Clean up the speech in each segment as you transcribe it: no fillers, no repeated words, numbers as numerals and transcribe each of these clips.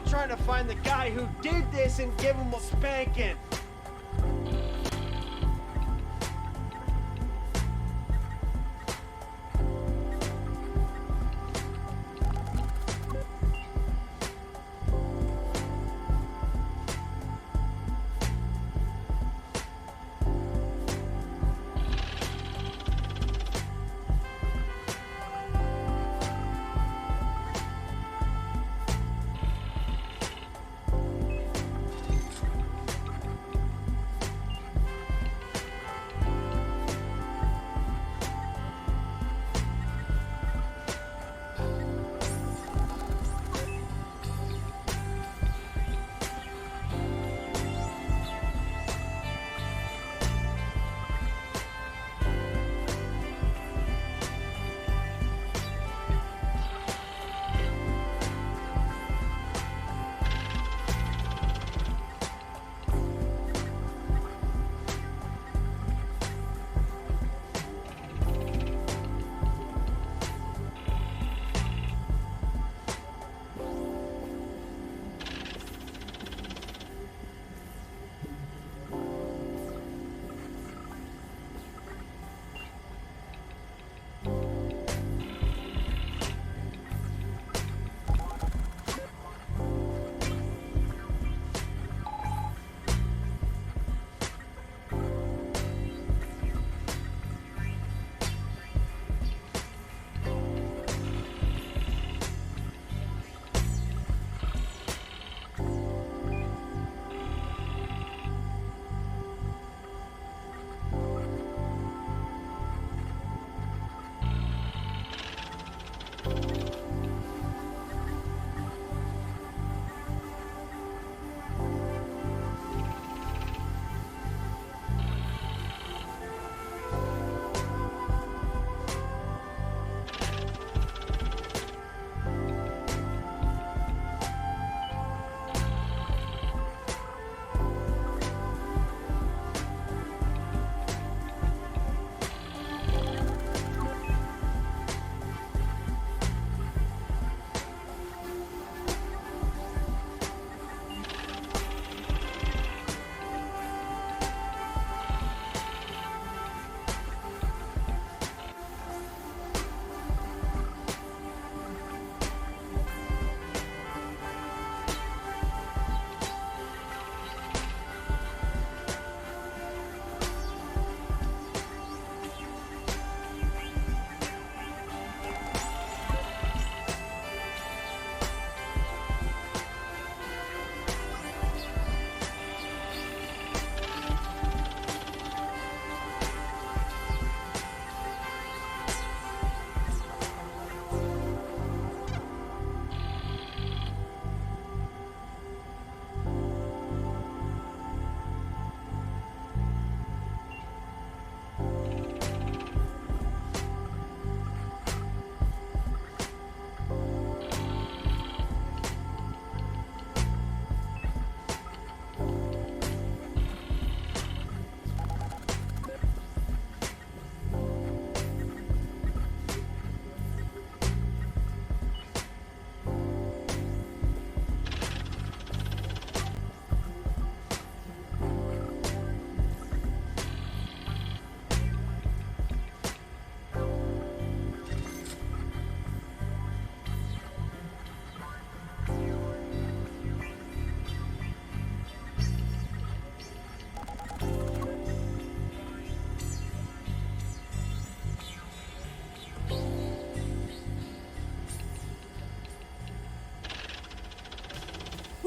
trying to find the guy who did this and give him a spanking.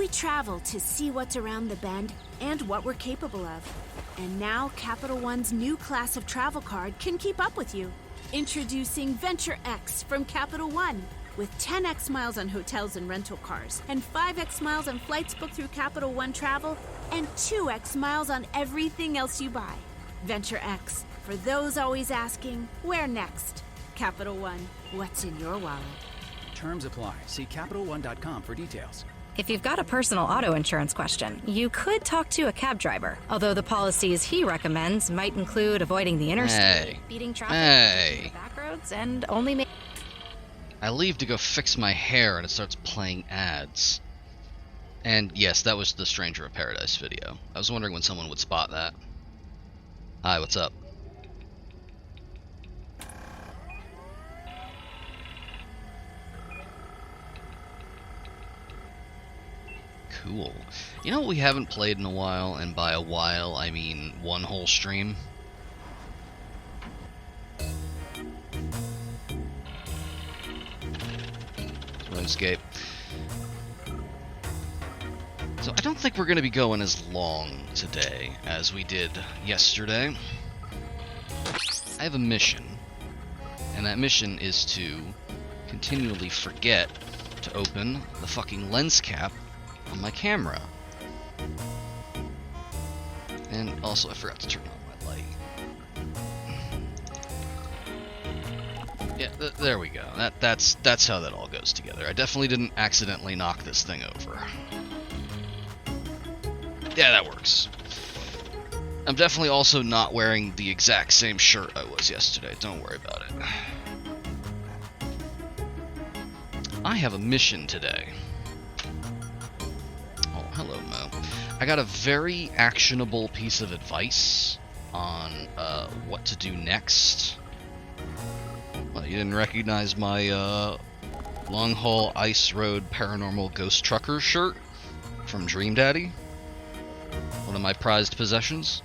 We travel to see what's around the bend and what we're capable of. And now Capital One's new class of travel card can keep up with you. Introducing Venture X from Capital One. With 10x miles on hotels and rental cars, and 5x miles on flights booked through Capital One Travel, and 2x miles on everything else you buy. Venture X, for those always asking, where next? Capital One, what's in your wallet? Terms apply. See CapitalOne.com for details. If you've got a personal auto insurance question, you could talk to a cab driver. Although the policies he recommends might include avoiding the interstate, beating traffic, back roads, and only I leave to go fix my hair and it starts playing ads. And yes, that was the Stranger of Paradise video. I was wondering when someone would spot that. Hi, what's up? Cool. You know what we haven't played in a while, and by a while I mean one whole stream? RuneScape. So I don't think we're going to be going as long today as we did yesterday. I have a mission, and that mission is to continually forget to open the fucking lens cap on my camera. And also I forgot to turn on my light. Yeah, there we go. That's how that all goes together. I definitely didn't accidentally knock this thing over. Yeah, that works. I'm definitely also not wearing the exact same shirt I was yesterday. Don't worry about it. I have a mission today. Oh, hello, Mo. I got a very actionable piece of advice on what to do next. Well, you didn't recognize my Long Haul Ice Road Paranormal Ghost Trucker shirt from Dream Daddy? One of my prized possessions.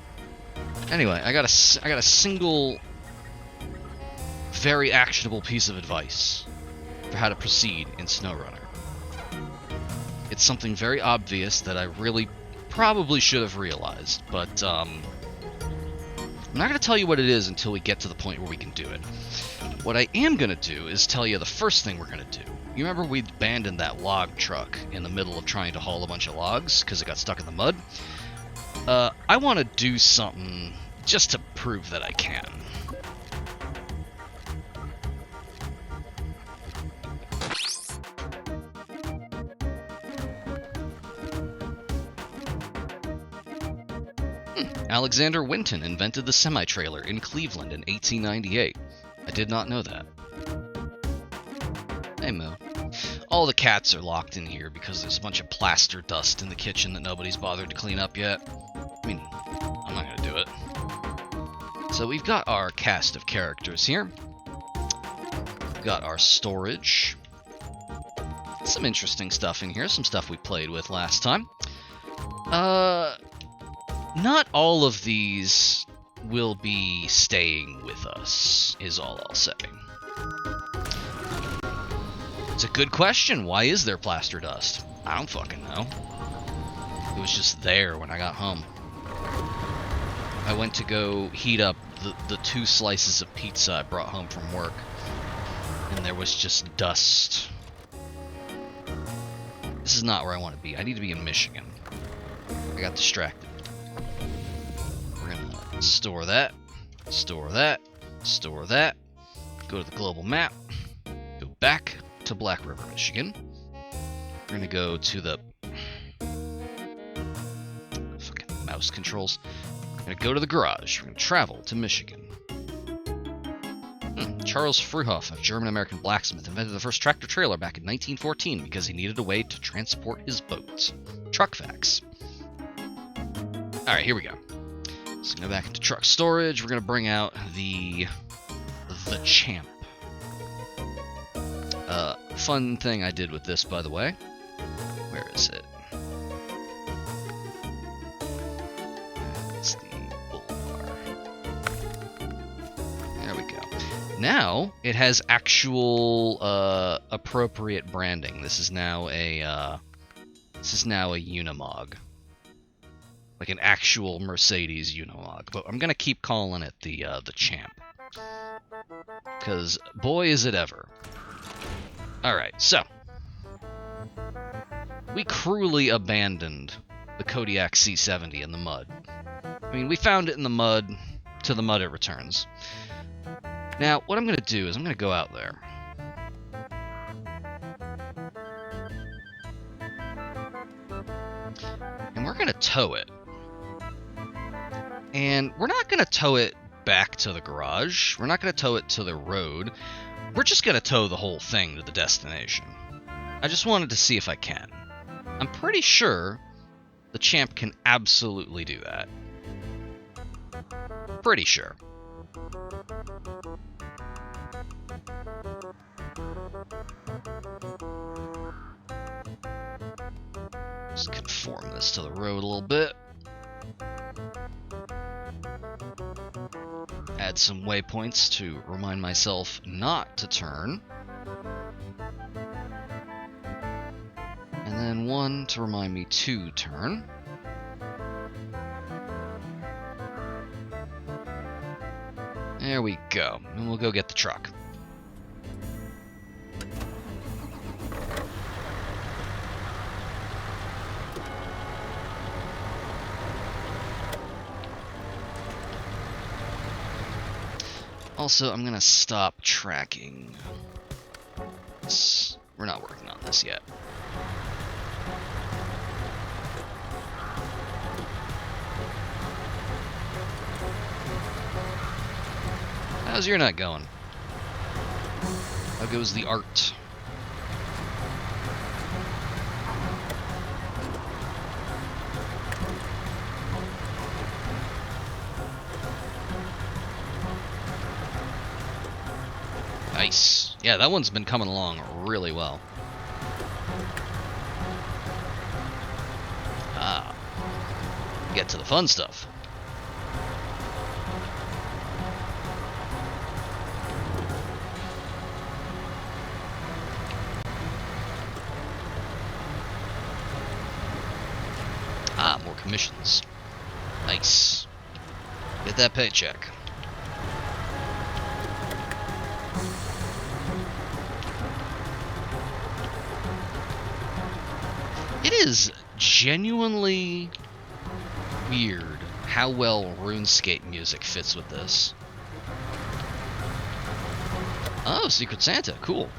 Anyway, I got a single, very actionable piece of advice for how to proceed in SnowRunner. It's something very obvious that I really probably should have realized, but I'm not going to tell you what it is until we get to the point where we can do it. What I am going to do is tell you the first thing we're going to do. You remember we abandoned that log truck in the middle of trying to haul a bunch of logs because it got stuck in the mud? I want to do something just to prove that I can. Alexander Winton invented the semi-trailer in Cleveland in 1898. I did not know that. Hey, Mo. All the cats are locked in here because there's a bunch of plaster dust in the kitchen that nobody's bothered to clean up yet. I mean, I'm not gonna do it. So we've got our cast of characters here. We've got our storage. Some interesting stuff in here, some stuff we played with last time. Not all of these will be staying with us, is all I'll say. It's a good question. Why is there plaster dust? I don't fucking know. It was just there when I got home. I went to go heat up the 2 slices of pizza I brought home from work, and there was just dust. This is not where I want to be. I need to be in Michigan. I got distracted. We're gonna store that, store that, store that, go to the global map, go back to Black River, Michigan. We're gonna go to the fucking mouse controls. We're gonna go to the garage. We're gonna travel to Michigan. Charles Fruhoff, a German-American blacksmith, invented the first tractor-trailer back in 1914 because he needed a way to transport his boats. Truck facts. Alright, here we go. So go back into truck storage. We're going to bring out the Champ. Fun thing I did with this, by the way. Where is it? That's the bullbar. There we go. Now it has actual appropriate branding. This is now a Unimog. Like an actual Mercedes Unimog, but I'm gonna keep calling it the Champ, because boy is it ever. All right, so we cruelly abandoned the Kodiak C70 in the mud. I mean, we found it in the mud. To the mud it returns. Now, what I'm gonna do is I'm gonna go out there. And we're gonna tow it. And we're not going to tow it back to the garage. We're not going to tow it to the road. We're just going to tow the whole thing to the destination. I just wanted to see if I can. I'm pretty sure the champ can absolutely do that. Pretty sure. Just conform this to the road a little bit. Add some waypoints to remind myself not to turn. And then one to remind me to turn. There we go. And we'll go get the truck. Also, I'm gonna stop tracking. We're not working on this yet. How's your night going? How goes the art? Nice. Yeah, that one's been coming along really well. Ah. Get to the fun stuff. Ah, more commissions. Nice. Get that paycheck. It is genuinely weird how well RuneScape music fits with this. Oh, Secret Santa, cool.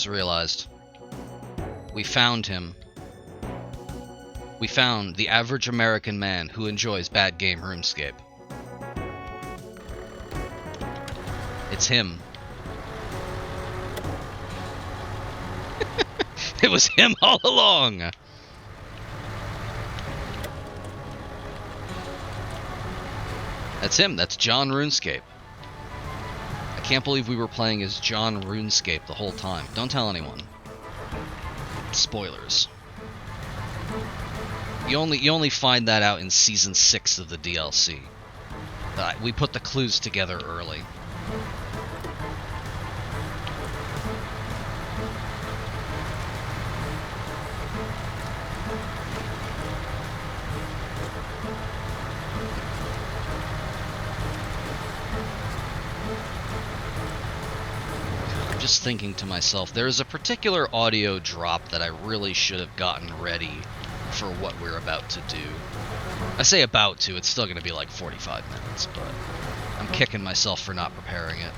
Realized we found him. We found the average American man who enjoys bad game RuneScape. It's him. It was him all along. That's him. That's John RuneScape. I can't believe we were playing as John RuneScape the whole time. Don't tell anyone. Spoilers. You only find that out in Season 6 of the DLC. We put the clues together early. Just thinking to myself, there's a particular audio drop that I really should have gotten ready for what we're about to do. I say about to, it's still going to be like 45 minutes, but I'm kicking myself for not preparing it.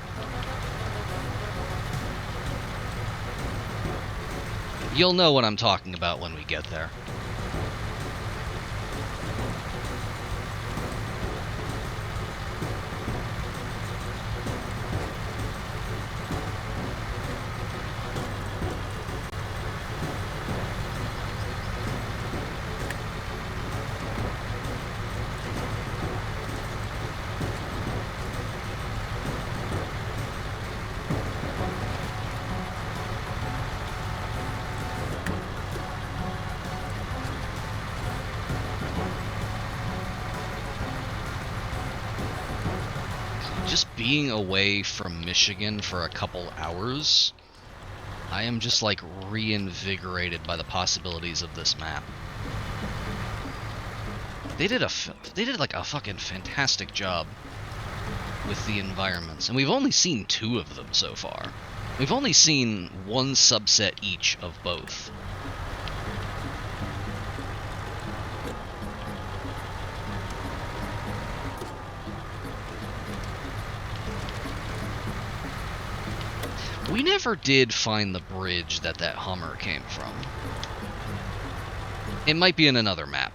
You'll know what I'm talking about when we get there. Being away from Michigan for a couple hours, I am just like reinvigorated by the possibilities of this map. They did like a fucking fantastic job with the environments, and we've only seen 2 of them so far. We've only seen one subset each of both. We never did find the bridge that Hummer came from. It might be in another map.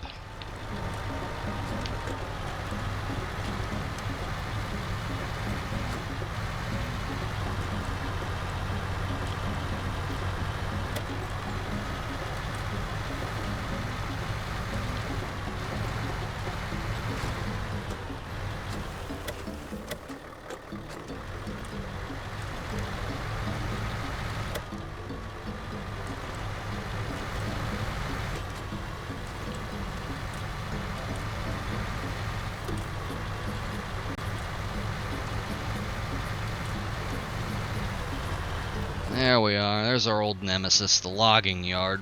There we are. There's our old nemesis, the logging yard.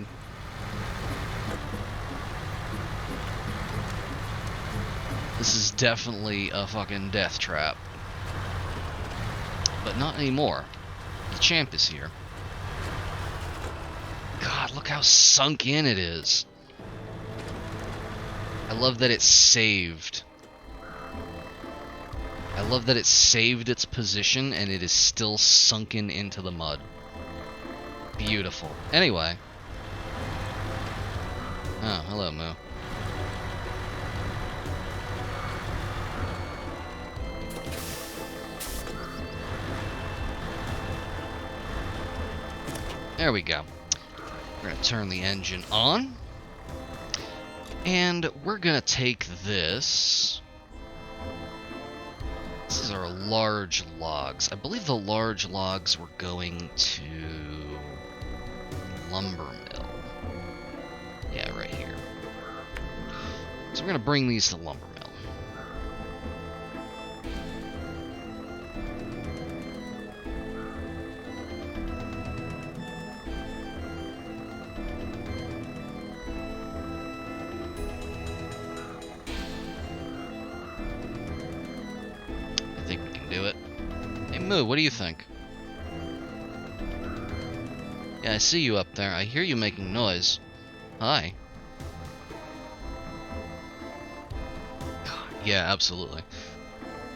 This is definitely a fucking death trap. But not anymore. The champ is here. God, look how sunk in it is. I love that it's saved. I love that it saved its position and it is still sunken into the mud. Beautiful. Anyway. Oh, hello, Moo. There we go. We're gonna turn the engine on. And we're gonna take this. This is our large logs. I believe the large logs were going to lumber mill. Yeah, right here. So we're gonna bring these to lumber mill. I think we can do it. Hey Moo, what do you think? Yeah, I see you up there. I hear you making noise. Hi. Yeah, absolutely.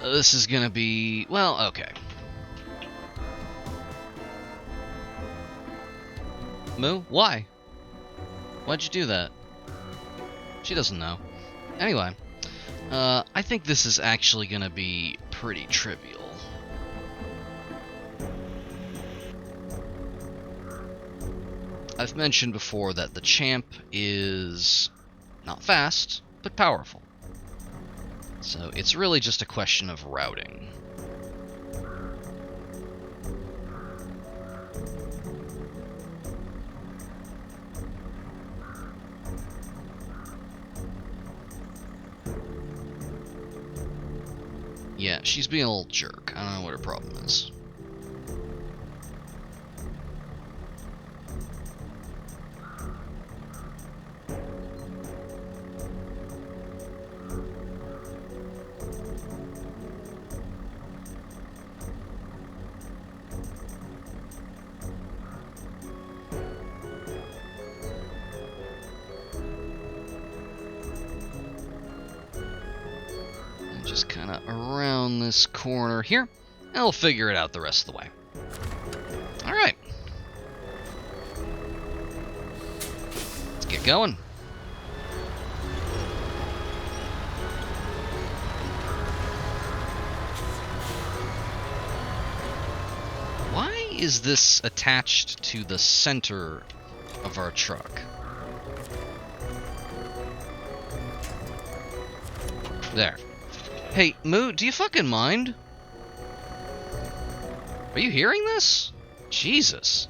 This is gonna be... well, okay. Moo, why? Why'd you do that? She doesn't know. Anyway, I think this is actually gonna be pretty trivial. I've mentioned before that the champ is not fast, but powerful. So it's really just a question of routing. Yeah, she's being a little jerk. I don't know what her problem is. Just kind of around this corner here, and we'll figure it out the rest of the way. Alright. Let's get going. Why is this attached to the center of our truck? There. Hey, Moo, do you fucking mind? Are you hearing this? Jesus.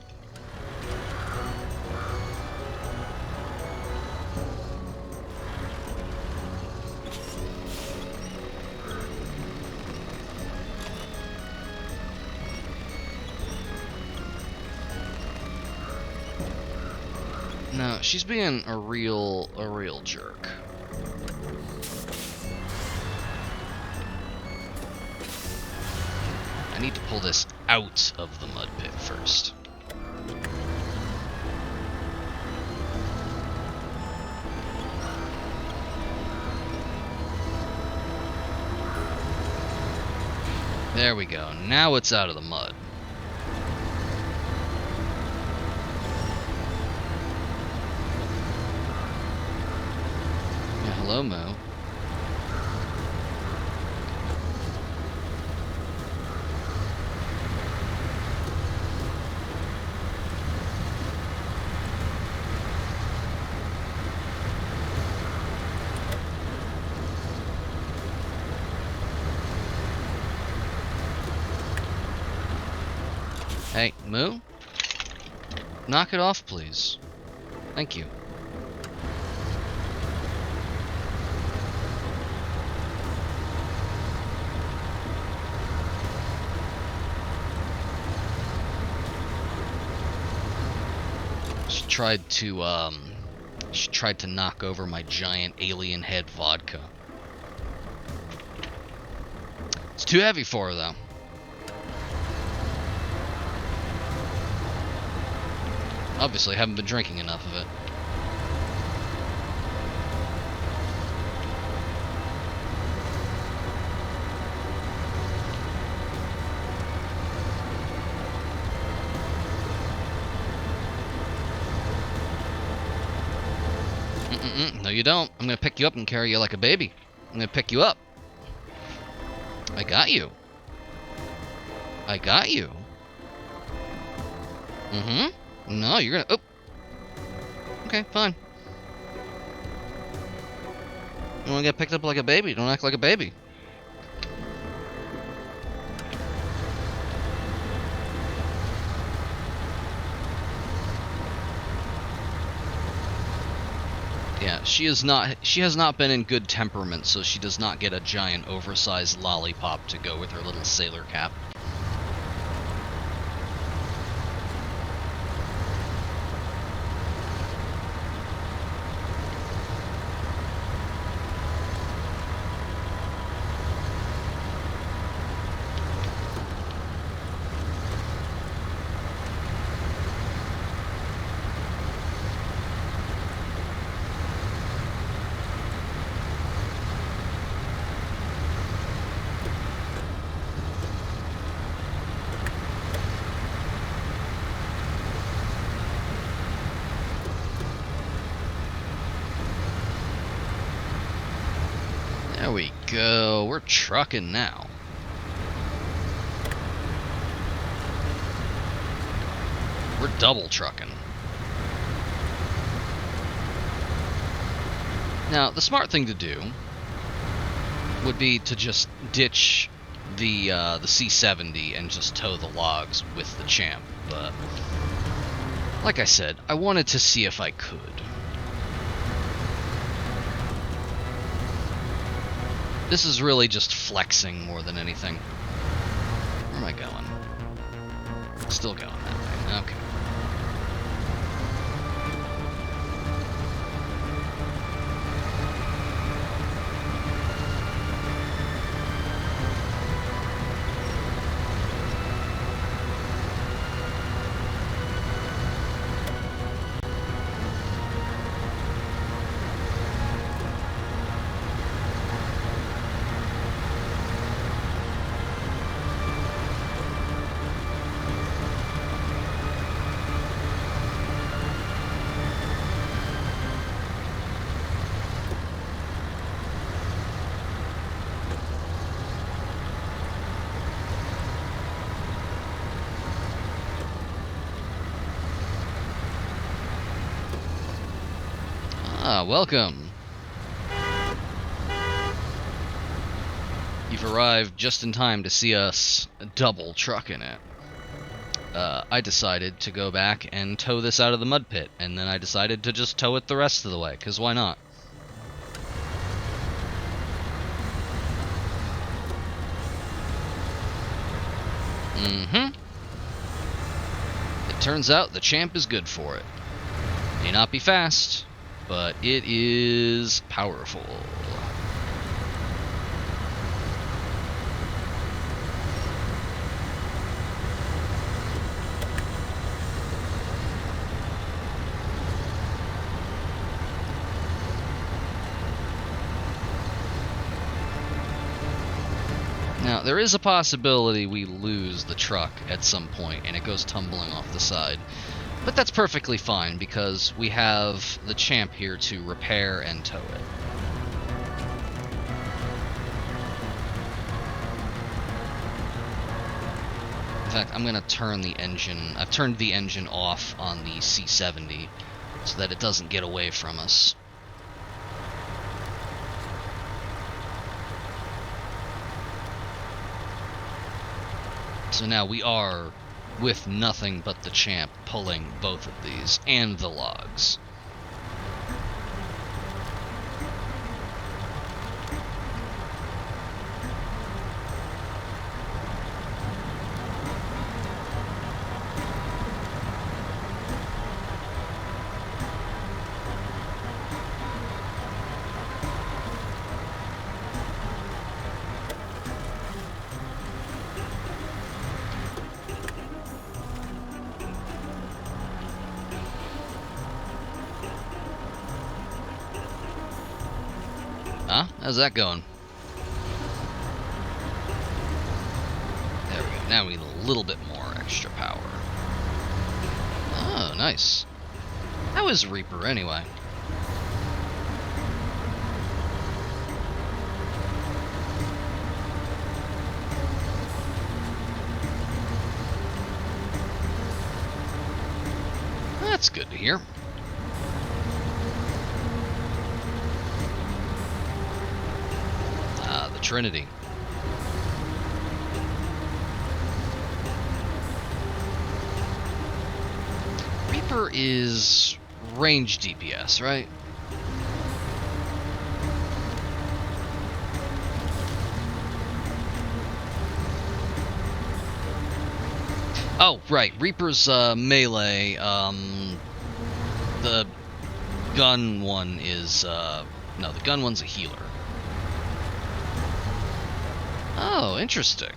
No, she's being a real jerk. I need to pull this out of the mud pit first. There we go. Now it's out of the mud. Hello, Mo. Hey, Moo? Knock it off, please. Thank you. She tried to knock over my giant alien head vodka. It's too heavy for her, though. Obviously, haven't been drinking enough of it. No, you don't. I'm gonna pick you up and carry you like a baby. I'm gonna pick you up. I got you. I got you. Mm-hmm. No, you're gonna... Oh. Okay, fine. You wanna get picked up like a baby? Don't act like a baby. Yeah, she has not been in good temperament, so she does not get a giant oversized lollipop to go with her little sailor cap. There we go. We're trucking now. We're double trucking. Now, the smart thing to do would be to just ditch the C-70 and just tow the logs with the Champ, but like I said, I wanted to see if I could. This is really just flexing more than anything. Where am I going? Still going that way. Okay. Ah, welcome. You've arrived just in time to see us double trucking it. I decided to go back and tow this out of the mud pit, and then I decided to just tow it the rest of the way, because why not? It turns out the Champ is good for it. May not be fast, but it is powerful. Now, there is a possibility we lose the truck at some point and it goes tumbling off the side. But that's perfectly fine because we have the Champ here to repair and tow it. fact, I'm gonna turn the engine... I've turned the engine off on the C-70 so that it doesn't get away from us. So now we are, with nothing but the champ, pulling both of these, and the logs. Huh? How's that going? There we go. Now we need a little bit more extra power. Oh, nice. How is Reaper, anyway? That's good to hear. Trinity. Reaper is range DPS, right? Oh, right. Reaper's melee. The gun one is... no, the gun one's a healer. Oh, interesting.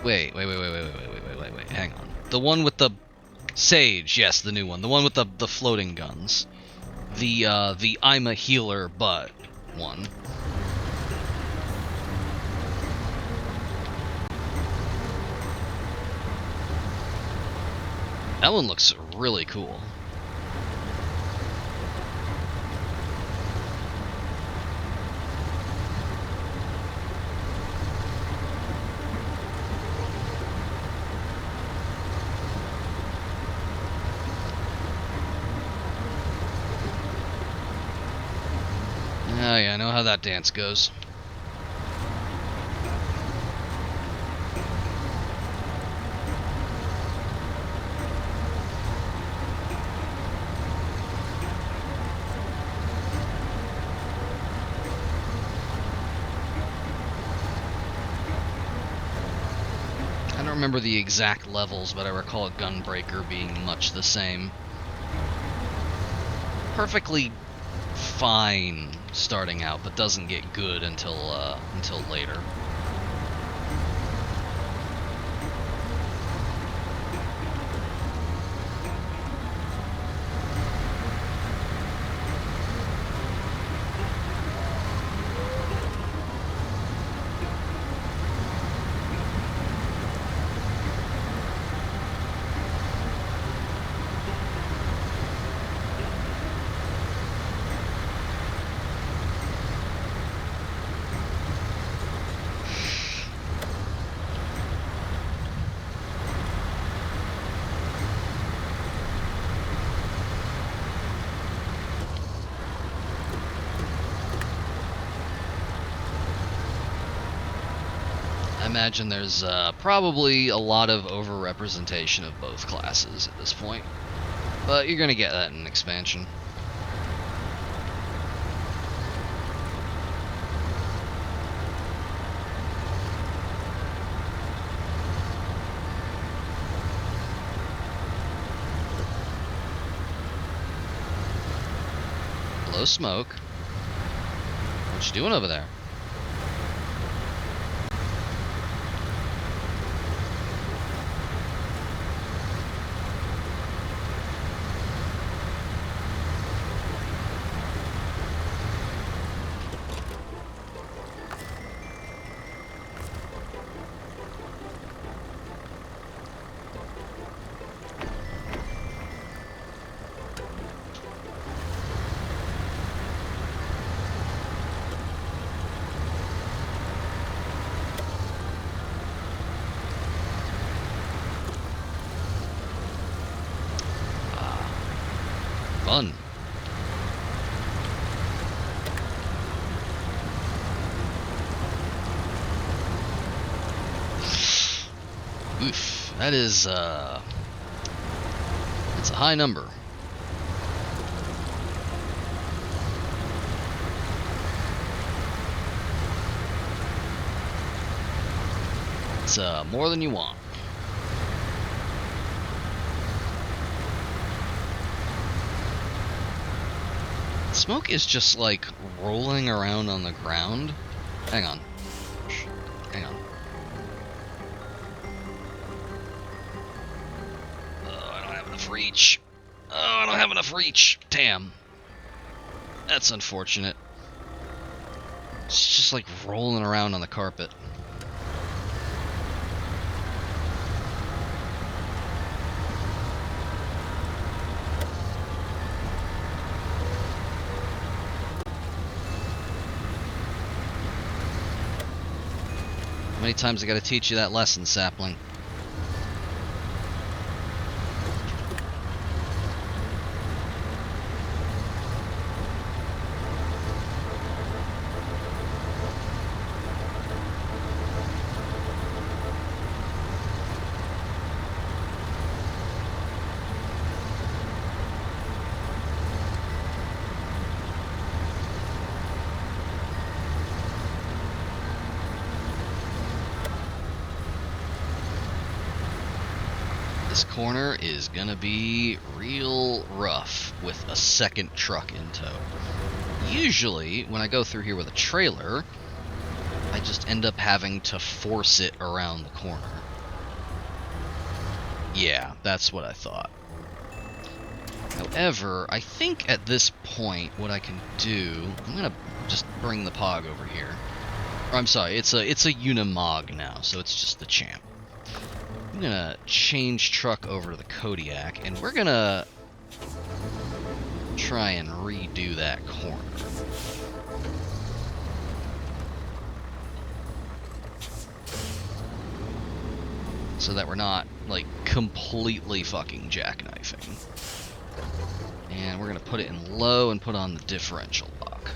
Wait, hang on. The one with the Sage, yes, the new one. The one with the floating guns. The I'm a healer, but one. That one looks really cool. Oh yeah, I know how that dance goes. I don't remember the exact levels, but I recall a Gunbreaker being much the same. Perfectly fine starting out, but doesn't get good until later. I imagine there's probably a lot of overrepresentation of both classes at this point, but you're gonna get that in an expansion. Hello, Smoke. What you doing over there? Fun. Oof, that is, it's a high number. It's, more than you want. Smoke is just, like, rolling around on the ground. Hang on. Hang on. Oh, I don't have enough reach. Oh, I don't have enough reach. Damn. That's unfortunate. It's just, like, rolling around on the carpet. How many times I gotta teach you that lesson, sapling? This corner is gonna be real rough with a second truck in tow. Usually, when I go through here with a trailer, I just end up having to force it around the corner. Yeah, that's what I thought. However, I think at this point, what I can do, I'm gonna just bring the Pog over here. Or, I'm sorry, it's a Unimog now, so it's just the Champ. I'm gonna change truck over to the Kodiak, and we're gonna try and redo that corner. So that we're not, like, completely fucking jackknifing. And we're gonna put it in low and put on the differential lock.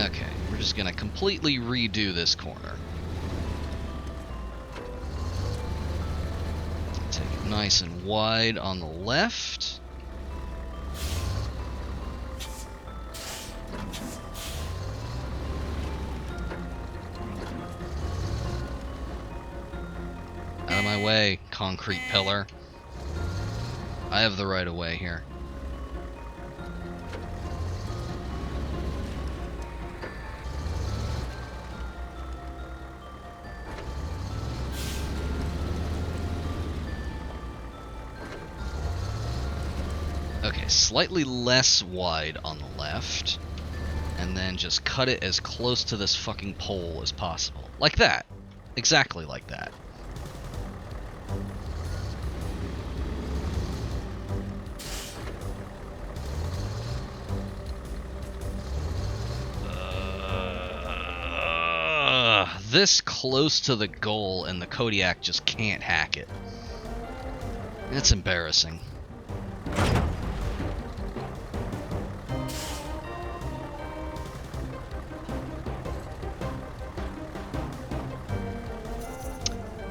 Okay, we're just gonna completely redo this corner. Take it nice and wide on the left. Out of my way, concrete pillar. I have the right of way here. Okay, slightly less wide on the left, and then just cut it as close to this fucking pole as possible. Like that. Exactly like that. This close to the goal, and the Kodiak just can't hack it. It's embarrassing.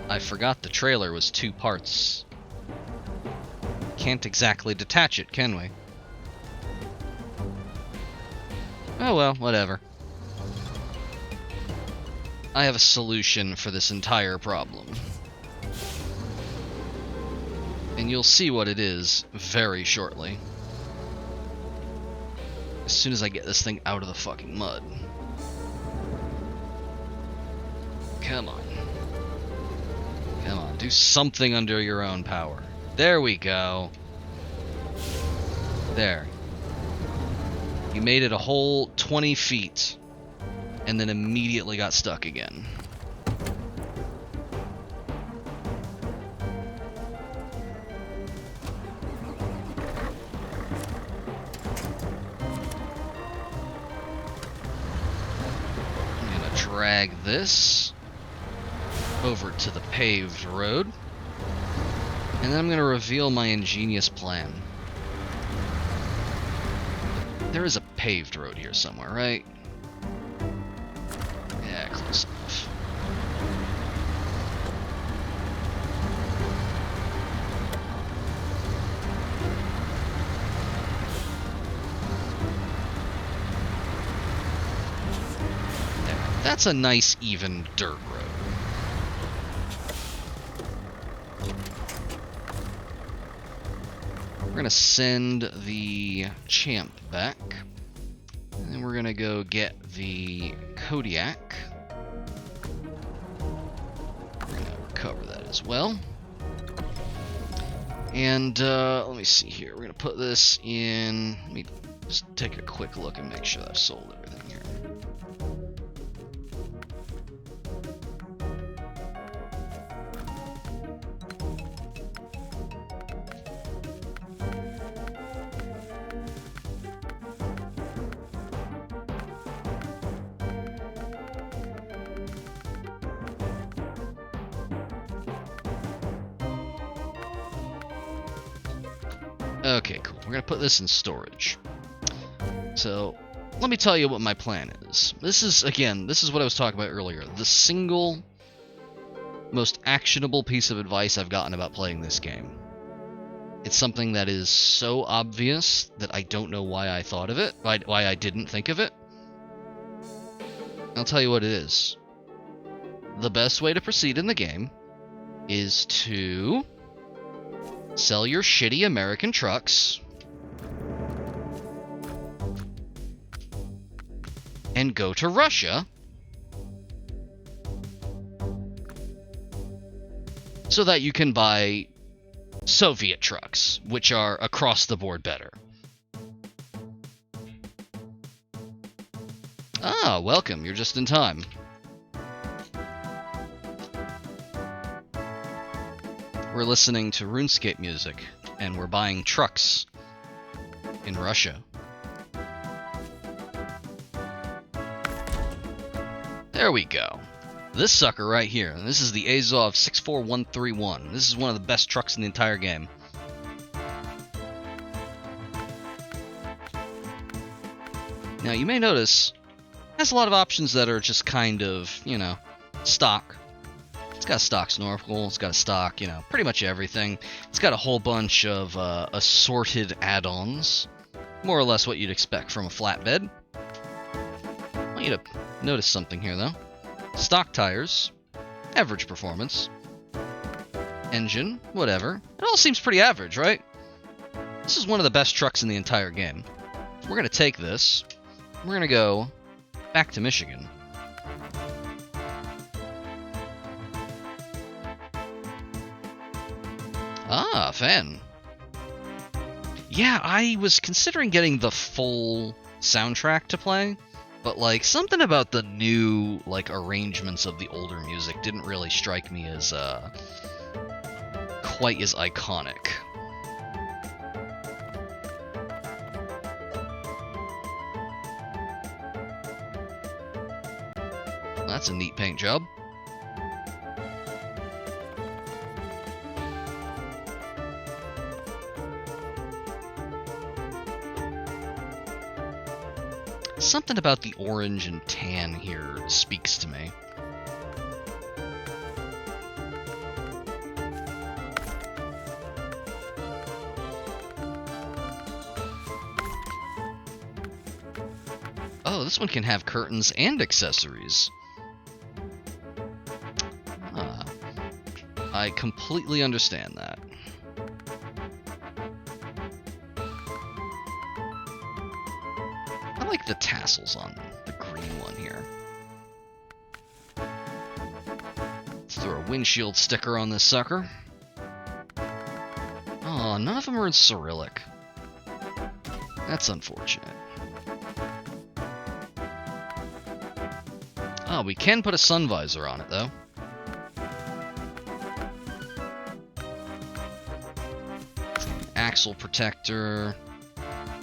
I forgot the trailer was 2 parts. Can't exactly detach it, can we? Oh well, whatever. I have a solution for this entire problem. And you'll see what it is very shortly. As soon as I get this thing out of the fucking mud. Come on. Come on, do something under your own power. There we go. There. You made it a whole 20 feet. And then immediately got stuck again. drag this over to the paved road. And then I'm going to reveal my ingenious plan. There is a paved road here somewhere, right? Yeah, close enough. There. That's a nice, even dirt road. We're gonna send the champ back, and then we're gonna go get the Kodiak. We're gonna recover that as well. And let me see here. We're gonna put this in. Let me just take a quick look and make sure I've sold everything here. Okay, cool. We're gonna put this in storage. So, let me tell you what my plan is. This is, again, this is what I was talking about earlier. The single most actionable piece of advice I've gotten about playing this game. It's something that is so obvious that I don't know why I thought of it, why I didn't think of it. I'll tell you what it is. The best way to proceed in the game is to sell your shitty American trucks and go to Russia so that you can buy Soviet trucks, which are across the board better. Ah, welcome. You're just in time. We're listening to RuneScape music, and we're buying trucks in Russia. There we go. This sucker right here. This is the Azov 64131. This is one of the best trucks in the entire game. Now, you may notice it has a lot of options that are just kind of, you know, stock. It's got a stock snorkel, it's got a stock, you know, pretty much everything. It's got a whole bunch of assorted add-ons. More or less what you'd expect from a flatbed. I want you to notice something here, though. Stock tires, average performance, engine, whatever. It all seems pretty average, right? This is one of the best trucks in the entire game. We're going to take this. We're going to go back to Michigan. Ah, fan. Yeah, I was considering getting the full soundtrack to play, but like something about the new like arrangements of the older music didn't really strike me as quite as iconic. That's a neat paint job. Something about the orange and tan here speaks to me. Oh, this one can have curtains and accessories. I completely understand that. I like the tassels on the green one here. Let's throw a windshield sticker on this sucker. Oh, none of them are in Cyrillic. That's unfortunate. Oh, we can put a sun visor on it, though. Axle protector.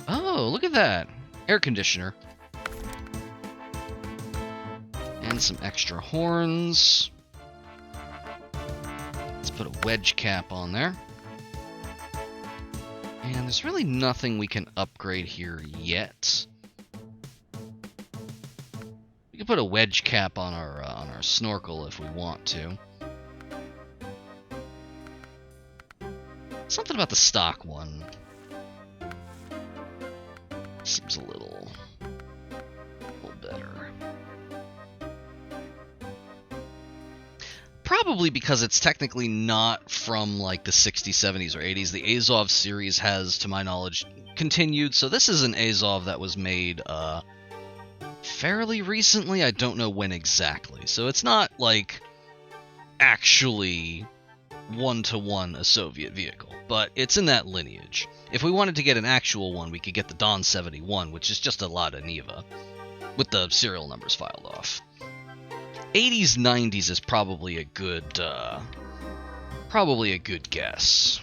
Oh, look at that. Air conditioner. And And some extra horns. Let's put a wedge cap on there. And there's really nothing we can upgrade here yet. We can put a wedge cap on our snorkel if we want to. Something about the stock one seems a little better. Probably because it's technically not from like the 60s, 70s, or 80s. The Azov series has, to my knowledge, continued. So this is an Azov that was made fairly recently. I don't know when exactly. So it's not like actually one-to-one a Soviet vehicle, but it's in that lineage. If we wanted to get an actual one, we could get the Don 71, which is just a Lada Niva, with the serial numbers filed off. 80s, 90s is probably a good guess.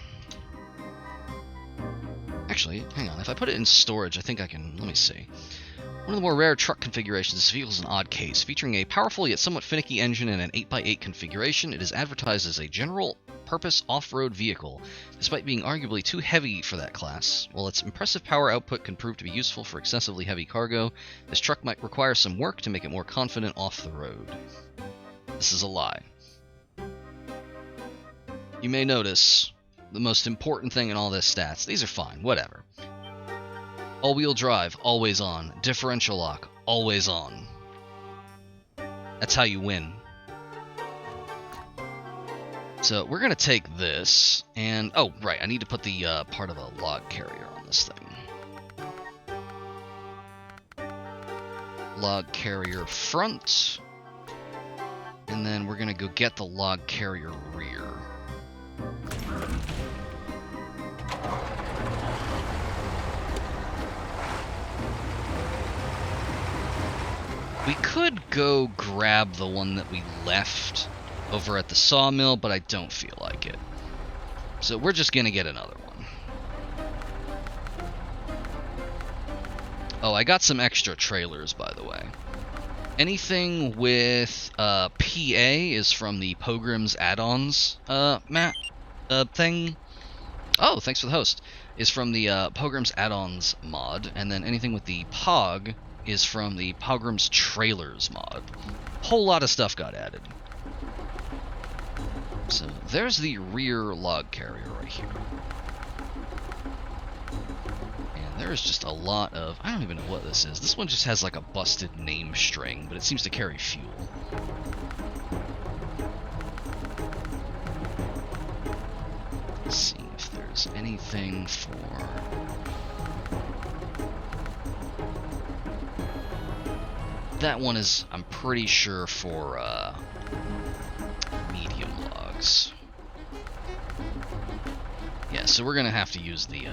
Actually, hang on. If I put it in storage, I think I can. Let me see. One of the more rare truck configurations, this vehicle is an odd case. Featuring a powerful yet somewhat finicky engine and an 8x8 configuration, it is advertised as a general-purpose off-road vehicle, despite being arguably too heavy for that class. While its impressive power output can prove to be useful for excessively heavy cargo, this truck might require some work to make it more confident off the road. This is a lie. You may notice the most important thing in all this stats. These are fine, whatever. All-wheel drive, always on. Differential lock, always on. That's how you win. So we're going to take this, and... oh, right, I need to put the part of a log carrier on this thing. Log carrier front. And then we're going to go get the log carrier rear. We could go grab the one that we left over at the sawmill, but I don't feel like it. So we're just going to get another one. Oh, I got some extra trailers, by the way. Anything with PA is from the Pogrim's add-ons thing. Oh, thanks for the host. Is from the Pogrim's add-ons mod, and then anything with the Pog is from the Pogrim's Trailers mod. Whole lot of stuff got added. So there's the rear log carrier right here. And there's just a lot of... I don't even know what this is. This one just has like a busted name string, but it seems to carry fuel. Let's see if there's anything for... that one is, I'm pretty sure, for medium logs. Yeah, so we're gonna have to use the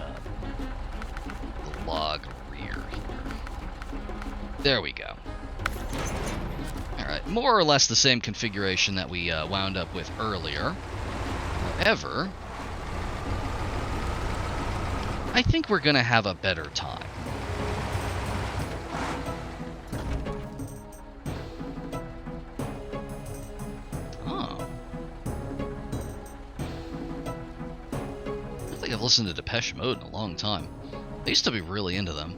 log rear here. There we go. Alright, more or less the same configuration that we wound up with earlier. However, I think we're gonna have a better time. I've listened to Depeche Mode in a long time. I used to be really into them.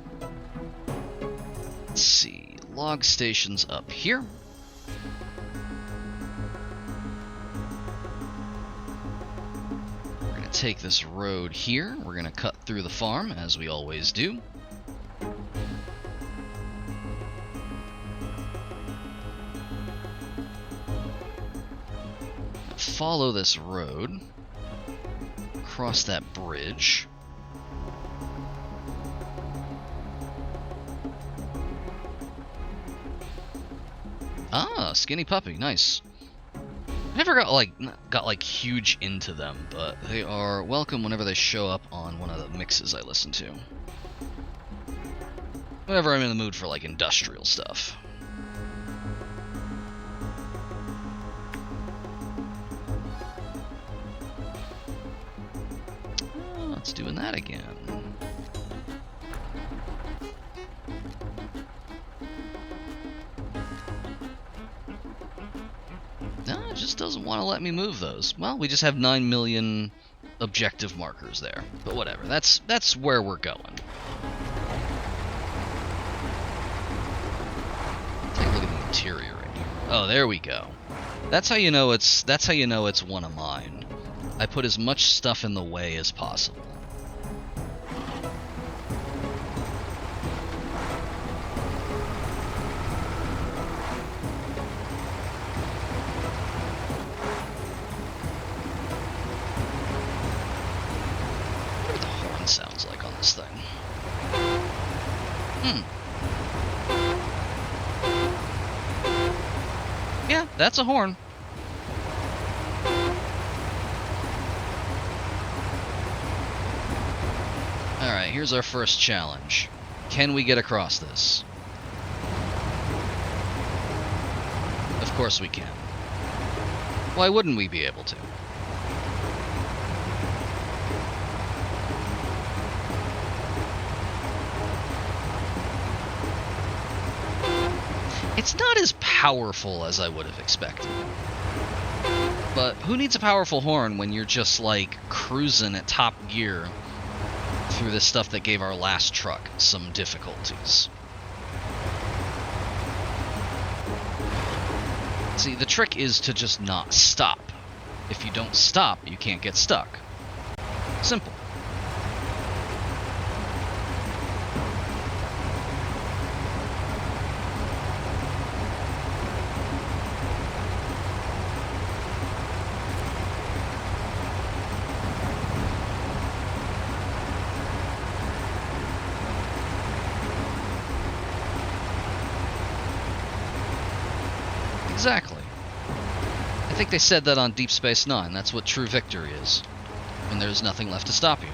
Let's see. Log stations up here. We're going to take this road here. We're going to cut through the farm, as we always do. Follow this road. Cross that bridge. Ah, skinny puppy, nice. I never got like huge into them, but they are welcome whenever they show up on one of the mixes I listen to. Whenever I'm in the mood for like industrial stuff. It's doing that again. No, it just doesn't want to let me move those. Well, we just have 9 million objective markers there. But whatever, that's where we're going. Take a look at the interior right here. Oh, there we go. That's how you know it's one of mine. I put as much stuff in the way as possible. Sounds like on this thing. Yeah, that's a horn. Alright, here's our first challenge. Can we get across this? Of course we can. Why wouldn't we be able to? It's not as powerful as I would have expected. But who needs a powerful horn when you're just, like, cruising at top gear through this stuff that gave our last truck some difficulties? See, the trick is to just not stop. If you don't stop, you can't get stuck. Simple. Exactly. I think they said that on Deep Space Nine. That's what true victory is. When there's nothing left to stop you.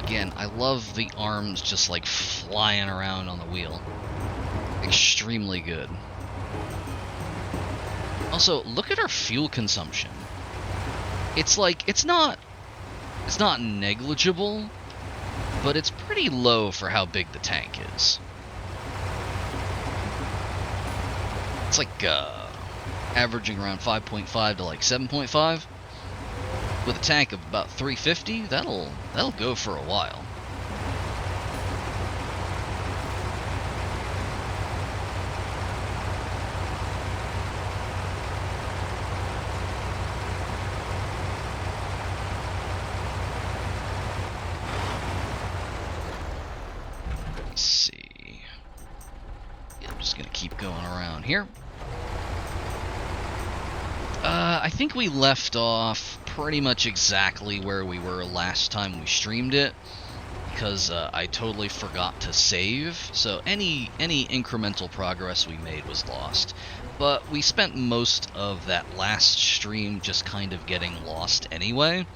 Again, I love the arms just like flying around on the wheel. Extremely good. Also, look at our fuel consumption. It's like, it's not negligible, but it's pretty low for how big the tank is. It's like, averaging around 5.5 to like 7.5. With a tank of about 350, that'll go for a while. Here. I think we left off pretty much exactly where we were last time we streamed it, because I totally forgot to save, so any incremental progress we made was lost. But we spent most of that last stream just kind of getting lost anyway,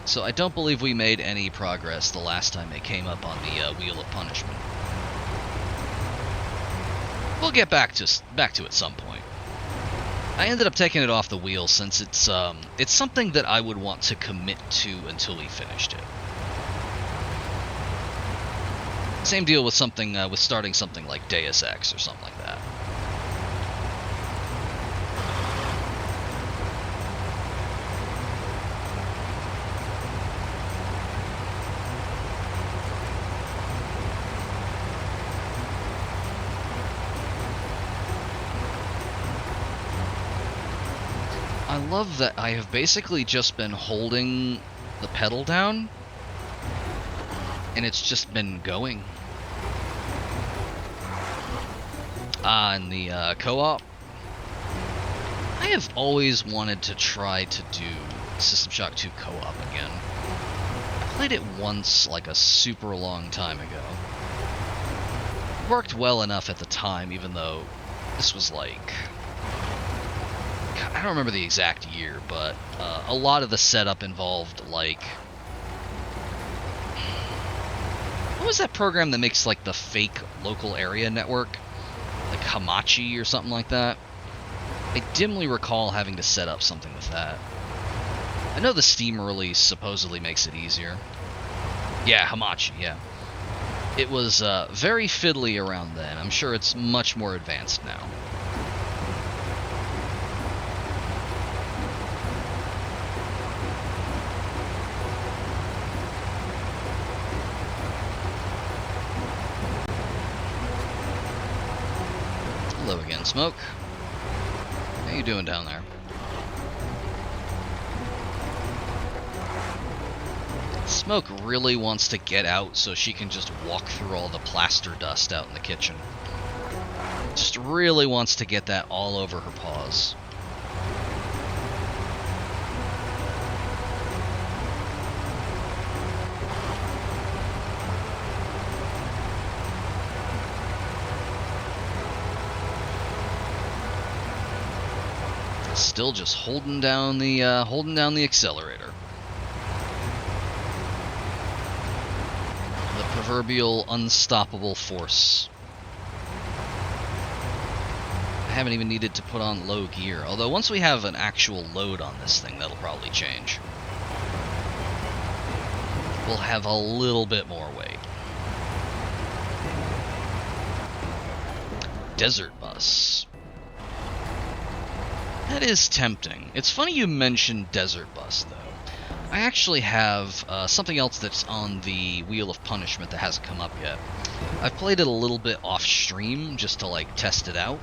so I don't believe we made any progress the last time it came up on the Wheel of Punishment. We'll get back to it at some point. I ended up taking it off the wheel since it's something that I would want to commit to until we finished it. Same deal with something with starting something like Deus Ex or something like that. I love that I have basically just been holding the pedal down, and it's just been going. And the co-op, I have always wanted to try to do System Shock 2 co-op again. I played it once, like a super long time ago. It worked well enough at the time, even though this was like... I don't remember the exact year, but a lot of the setup involved, like... What was that program that makes, like, the fake local area network? Like Hamachi or something like that? I dimly recall having to set up something with that. I know the Steam release supposedly makes it easier. Yeah, Hamachi, yeah. It was very fiddly around then. I'm sure it's much more advanced now. Hello again, Smoke. How you doing down there? Smoke really wants to get out so she can just walk through all the plaster dust out in the kitchen. Just really wants to get that all over her paws. Still just holding down the accelerator. The proverbial unstoppable force. I haven't even needed to put on low gear, although once we have an actual load on this thing, that'll probably change. We'll have a little bit more weight. Desert bus. That is tempting. It's funny you mentioned Desert Bus, though. I actually have something else that's on the Wheel of Punishment that hasn't come up yet. I've played it a little bit off-stream, just to, like, test it out.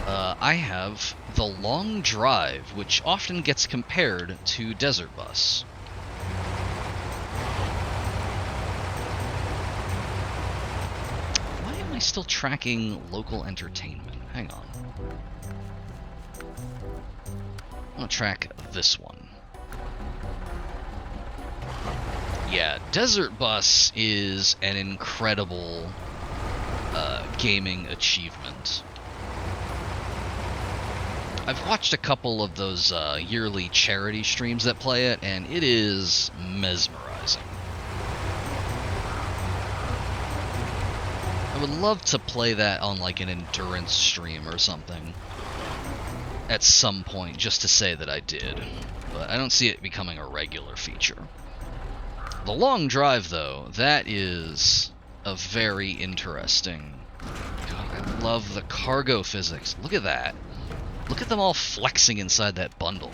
I have The Long Drive, which often gets compared to Desert Bus. Why am I still tracking local entertainment? Hang on. I'm gonna track this one. Yeah, Desert Bus is an incredible gaming achievement. I've watched a couple of those yearly charity streams that play it, and it is mesmerizing. I would love to play that on like an endurance stream or something at some point, just to say that I did, but I don't see it becoming a regular feature. The Long Drive, though, that is a very interesting... God, I love the cargo physics. Look at that. Look at them all flexing inside that bundle.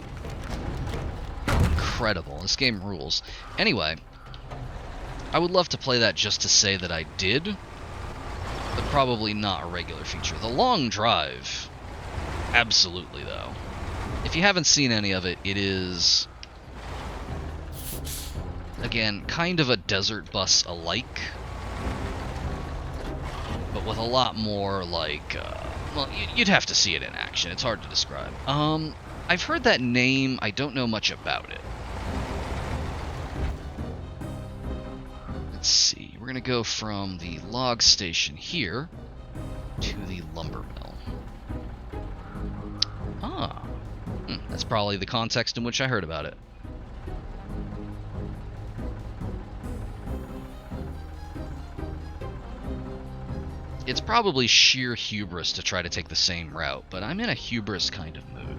Incredible. This game rules. Anyway, I would love to play that just to say that I did, but probably not a regular feature. The Long Drive... Absolutely, though. If you haven't seen any of it, it is, again, kind of a Desert Bus alike, but with a lot more, like, well, you'd have to see it in action. It's hard to describe. I've heard that name. I don't know much about it. Let's see. We're going to go from the log station here to the lumber mill. Ah, that's probably the context in which I heard about it. It's probably sheer hubris to try to take the same route, but I'm in a hubris kind of mood.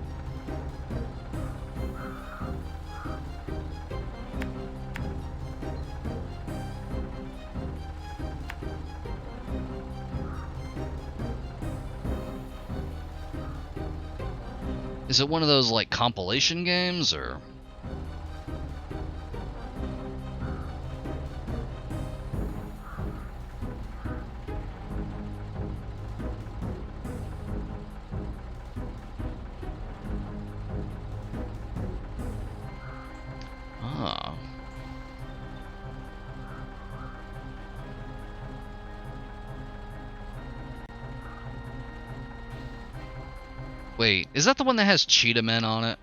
Is it one of those, like, compilation games, or...? Ah. Wait, is that the one that has Cheetah Men on it?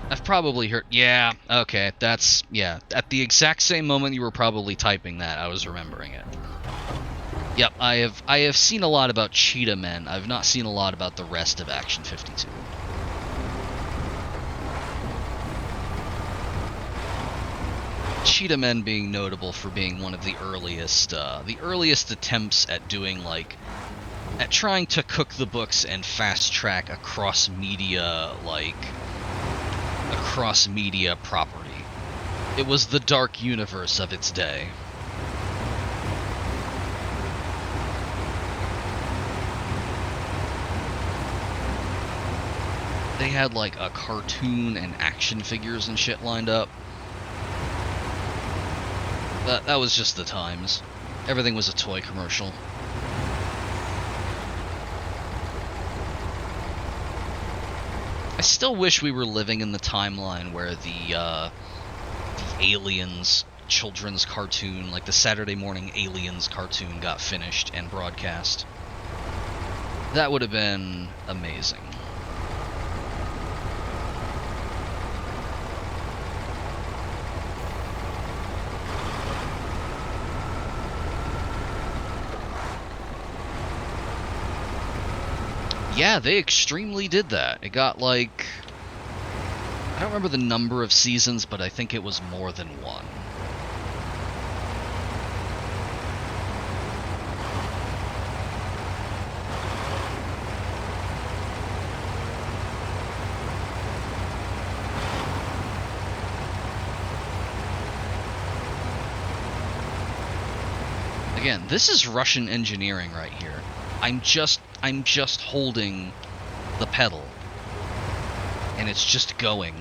I've probably heard... Yeah, okay, that's... Yeah, at the exact same moment you were probably typing that, I was remembering it. Yep, I have seen a lot about Cheetah Men. I've not seen a lot about the rest of Action 52. Cheetah Men being notable for being one of the earliest attempts at doing, like, at trying to cook the books and fast track a cross-media property. It was the dark universe of its day. They had like a cartoon and action figures and shit lined up. That was just the times. Everything was a toy commercial. I still wish we were living in the timeline where the Aliens children's cartoon, like the Saturday morning Aliens cartoon, got finished and broadcast. That would have been amazing. Yeah, they extremely did that. It got like... I don't remember the number of seasons, but I think it was more than one. Again, this is Russian engineering right here. I'm just holding the pedal, and it's just going.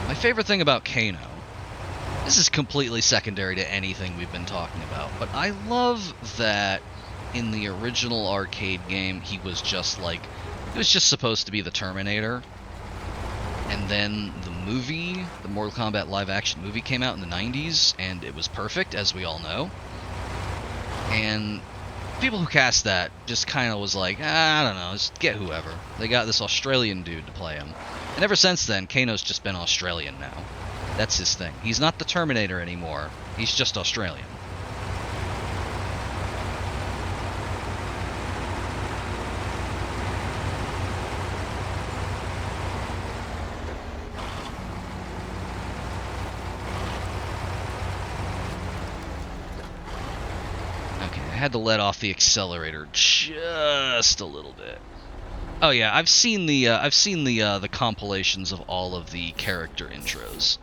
My favorite thing about Kano, this is completely secondary to anything we've been talking about, but I love that in the original arcade game, he was just supposed to be the Terminator. And then the movie, the Mortal Kombat live-action movie, came out in the 90s, and it was perfect, as we all know. And people who cast that just kind of was like, I don't know, just get whoever. They got this Australian dude to play him. And ever since then, Kano's just been Australian now. That's his thing. He's not the Terminator anymore. He's just Australian. Had to let off the accelerator just a little bit. Oh yeah, I've seen the compilations of all of the character intros.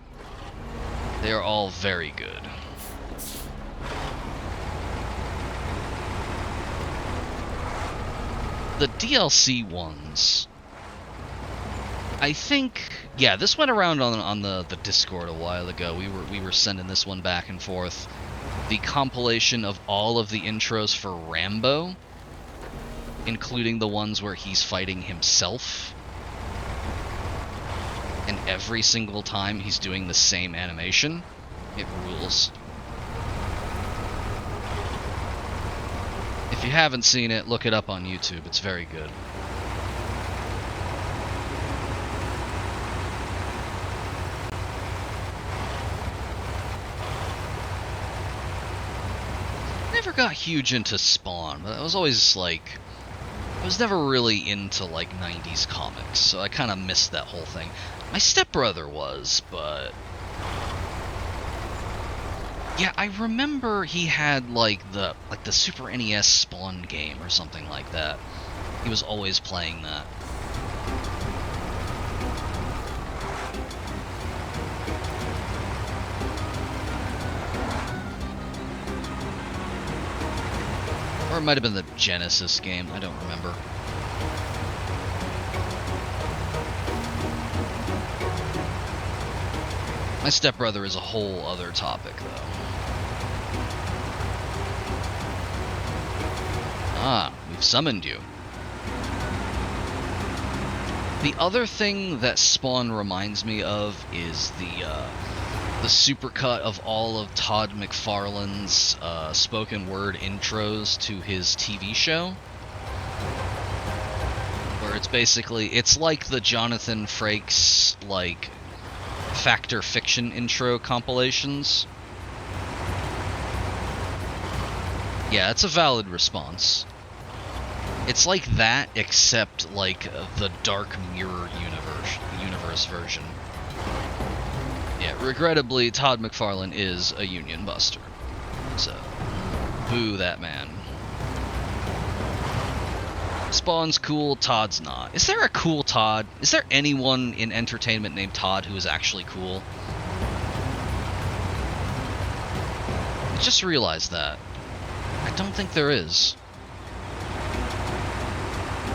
They are all very good. The DLC ones, I think, yeah, this went around on the Discord a while ago. We were sending this one back and forth. The compilation of all of the intros for Rambo, including the ones where he's fighting himself. And every single time he's doing the same animation. It rules. If you haven't seen it, look it up on YouTube. It's very good. Never got huge into Spawn, but I was always like, I was never really into like 90s comics, so I kind of missed that whole thing. My stepbrother was, but yeah, I remember he had like the Super NES Spawn game or something like that. He was always playing that. Or it might have been the Genesis game, I don't remember. My stepbrother is a whole other topic, though. Ah, we've summoned you. The other thing that Spawn reminds me of is the supercut of all of Todd McFarlane's spoken word intros to his TV show, where it's like the Jonathan Frakes like Fact or Fiction intro compilations. Yeah, it's a valid response. It's like that, except like the Dark Mirror universe version. Yeah, regrettably, Todd McFarlane is a union buster. So, boo that man. Spawn's cool, Todd's not. Is there a cool Todd? Is there anyone in entertainment named Todd who is actually cool? I just realized that. I don't think there is.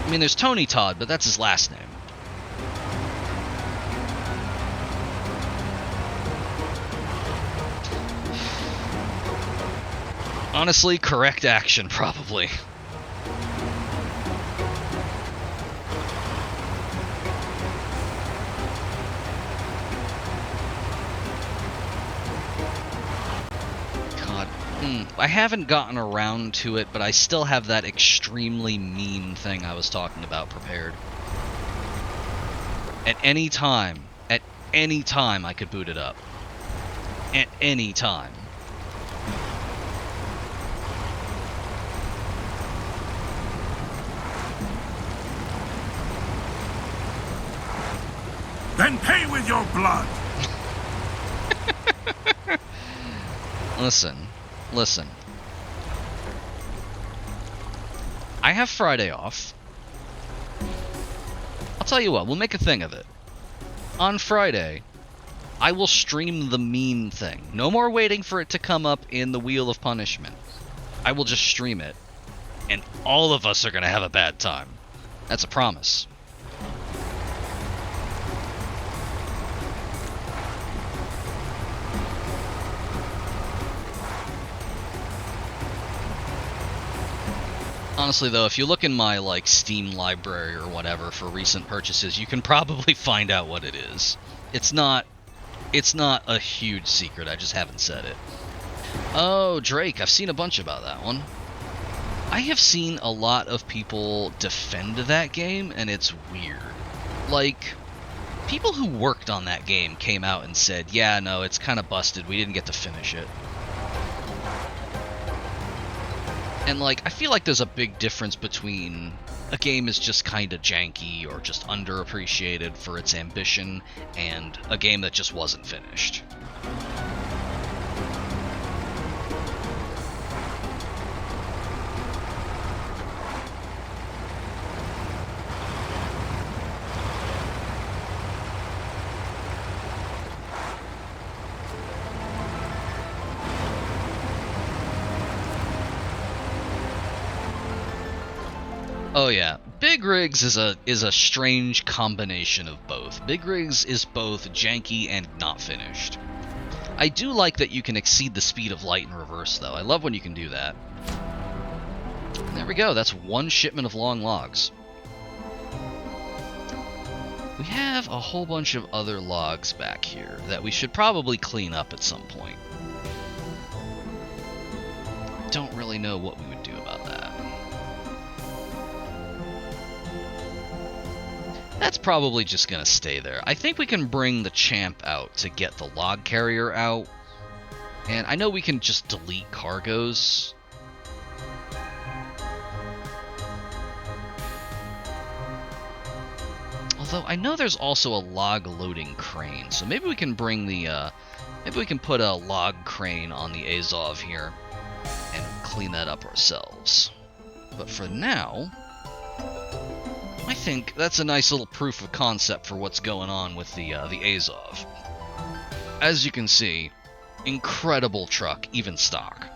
I mean, there's Tony Todd, but that's his last name. Honestly, correct action, probably. God. I haven't gotten around to it, but I still have that extremely mean thing I was talking about prepared. At any time I could boot it up. At any time. Then pay with your blood! Listen. I have Friday off. I'll tell you what, we'll make a thing of it. On Friday, I will stream the mean thing. No more waiting for it to come up in the Wheel of Punishment. I will just stream it, and all of us are going to have a bad time. That's a promise. Honestly, though, if you look in my, like, Steam library or whatever for recent purchases, you can probably find out what it is. It's not a huge secret, I just haven't said it. Oh, Drake, I've seen a bunch about that one. I have seen a lot of people defend that game, and it's weird. Like, people who worked on that game came out and said, yeah, no, it's kind of busted, we didn't get to finish it. And, like, I feel like there's a big difference between a game is just kind of janky or just underappreciated for its ambition and a game that just wasn't finished. Oh yeah, Big Rigs is a strange combination of both. Big Rigs is both janky and not finished. I do like that you can exceed the speed of light in reverse, though. I love when you can do that. There we go, that's one shipment of long logs. We have a whole bunch of other logs back here that we should probably clean up at some point. Don't really know what we would do about that. That's probably just gonna stay there. I think we can bring the champ out to get the log carrier out. And I know we can just delete cargoes. Although I know there's also a log loading crane, so maybe we can bring the maybe we can put a log crane on the Azov here and clean that up ourselves. But for now, I think that's a nice little proof of concept for what's going on with the Azov. As you can see, incredible truck, even stock.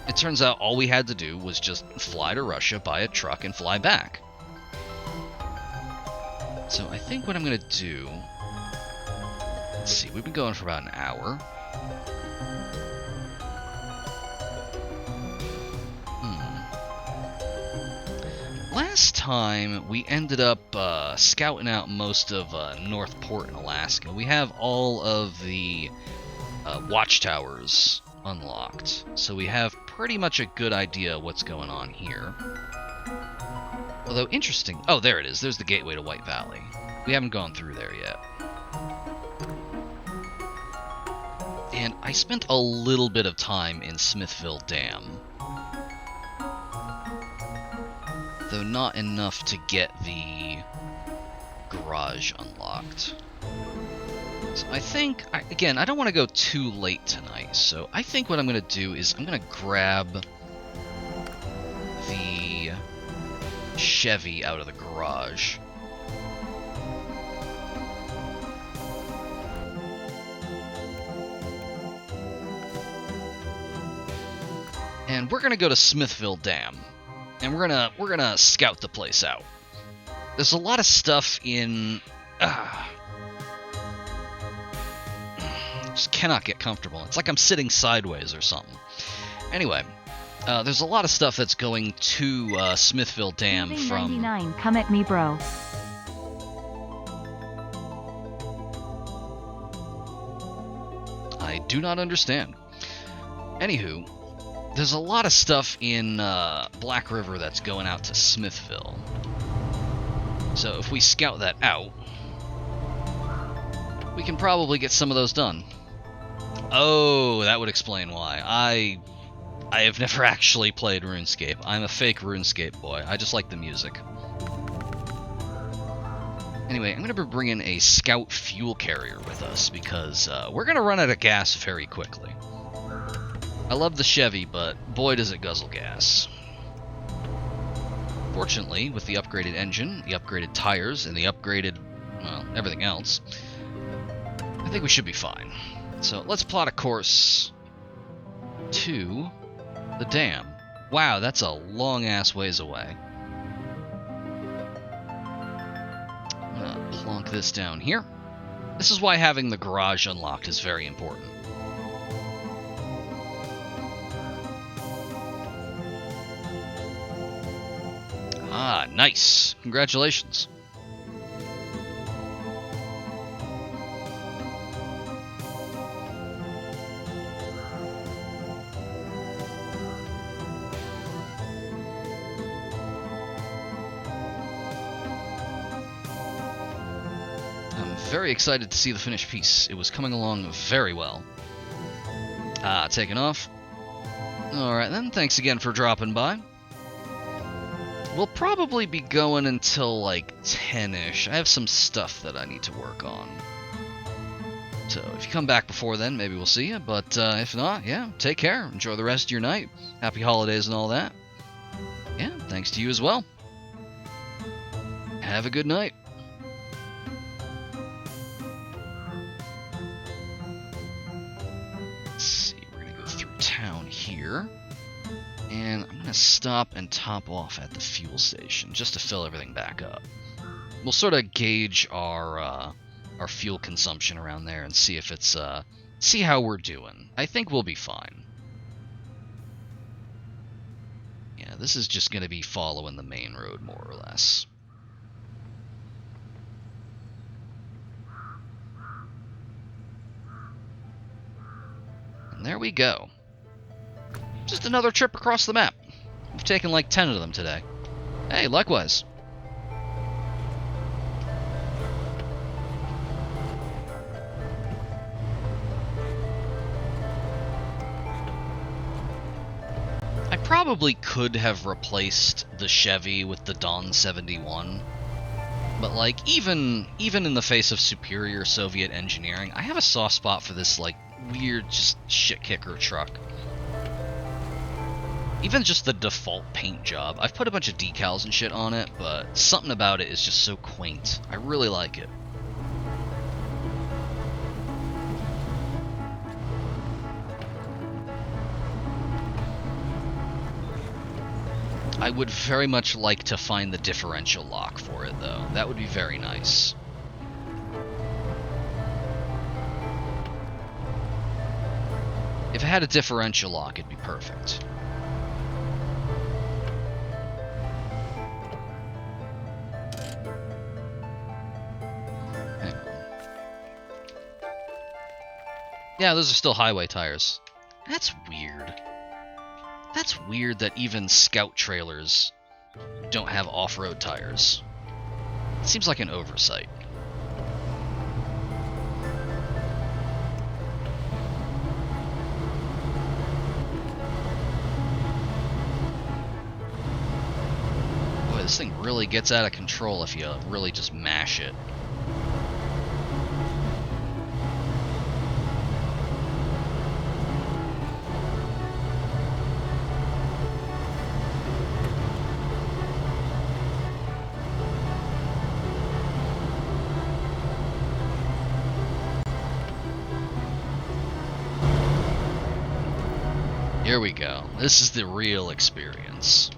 It turns out all we had to do was just fly to Russia, buy a truck, and fly back. So I think what I'm going to do... Let's see, we've been going for about an hour. Last time, we ended up scouting out most of Northport in Alaska. We have all of the watchtowers unlocked, so we have pretty much a good idea what's going on here. Although, interesting... Oh, there it is. There's the gateway to White Valley. We haven't gone through there yet. And I spent a little bit of time in Smithville Dam. Though not enough to get the garage unlocked. So I think, again, I don't want to go too late tonight, so I think what I'm going to do is I'm going to grab the Chevy out of the garage. And we're going to go to Smithville Dam, and we're gonna scout the place out. There's a lot of stuff in... just cannot get comfortable. It's like I'm sitting sideways or something. Anyway, there's a lot of stuff that's going to Smithville Dam from... 99, come at me, bro. I do not understand. Anywho, there's a lot of stuff in Black River that's going out to Smithville. So if we scout that out, we can probably get some of those done. Oh, that would explain why. I have never actually played RuneScape. I'm a fake RuneScape boy. I just like the music. Anyway, I'm going to be bringing a scout fuel carrier with us because we're going to run out of gas very quickly. I love the Chevy, but boy does it guzzle gas. Fortunately, with the upgraded engine, the upgraded tires, and the upgraded, well, everything else, I think we should be fine. So let's plot a course to the dam. Wow, that's a long-ass ways away. I'm gonna plonk this down here. This is why having the garage unlocked is very important. Ah, nice. Congratulations. I'm very excited to see the finished piece. It was coming along very well. Ah, taken off. Alright then, thanks again for dropping by. We'll probably be going until like 10-ish. I have some stuff that I need to work on. So if you come back before then, maybe we'll see you. But if not, yeah, take care. Enjoy the rest of your night. Happy holidays and all that. Yeah, thanks to you as well. Have a good night. Let's see, we're going to go through town here. And I'm going to stop and top off at the fuel station just to fill everything back up. We'll sort of gauge our fuel consumption around there and see if it's see how we're doing. I think we'll be fine. Yeah, this is just going to be following the main road more or less. And there we go. Just another trip across the map. We've taken like 10 of them today. Hey, likewise. I probably could have replaced the Chevy with the Don 71. But like, even in the face of superior Soviet engineering, I have a soft spot for this like weird just shit kicker truck. Even just the default paint job. I've put a bunch of decals and shit on it, but something about it is just so quaint. I really like it. I would very much like to find the differential lock for it, though. That would be very nice. If it had a differential lock, it'd be perfect. Yeah, those are still highway tires. That's weird. That's weird that even scout trailers don't have off-road tires. It seems like an oversight. Boy, this thing really gets out of control if you really just mash it. Here we go. This is the real experience.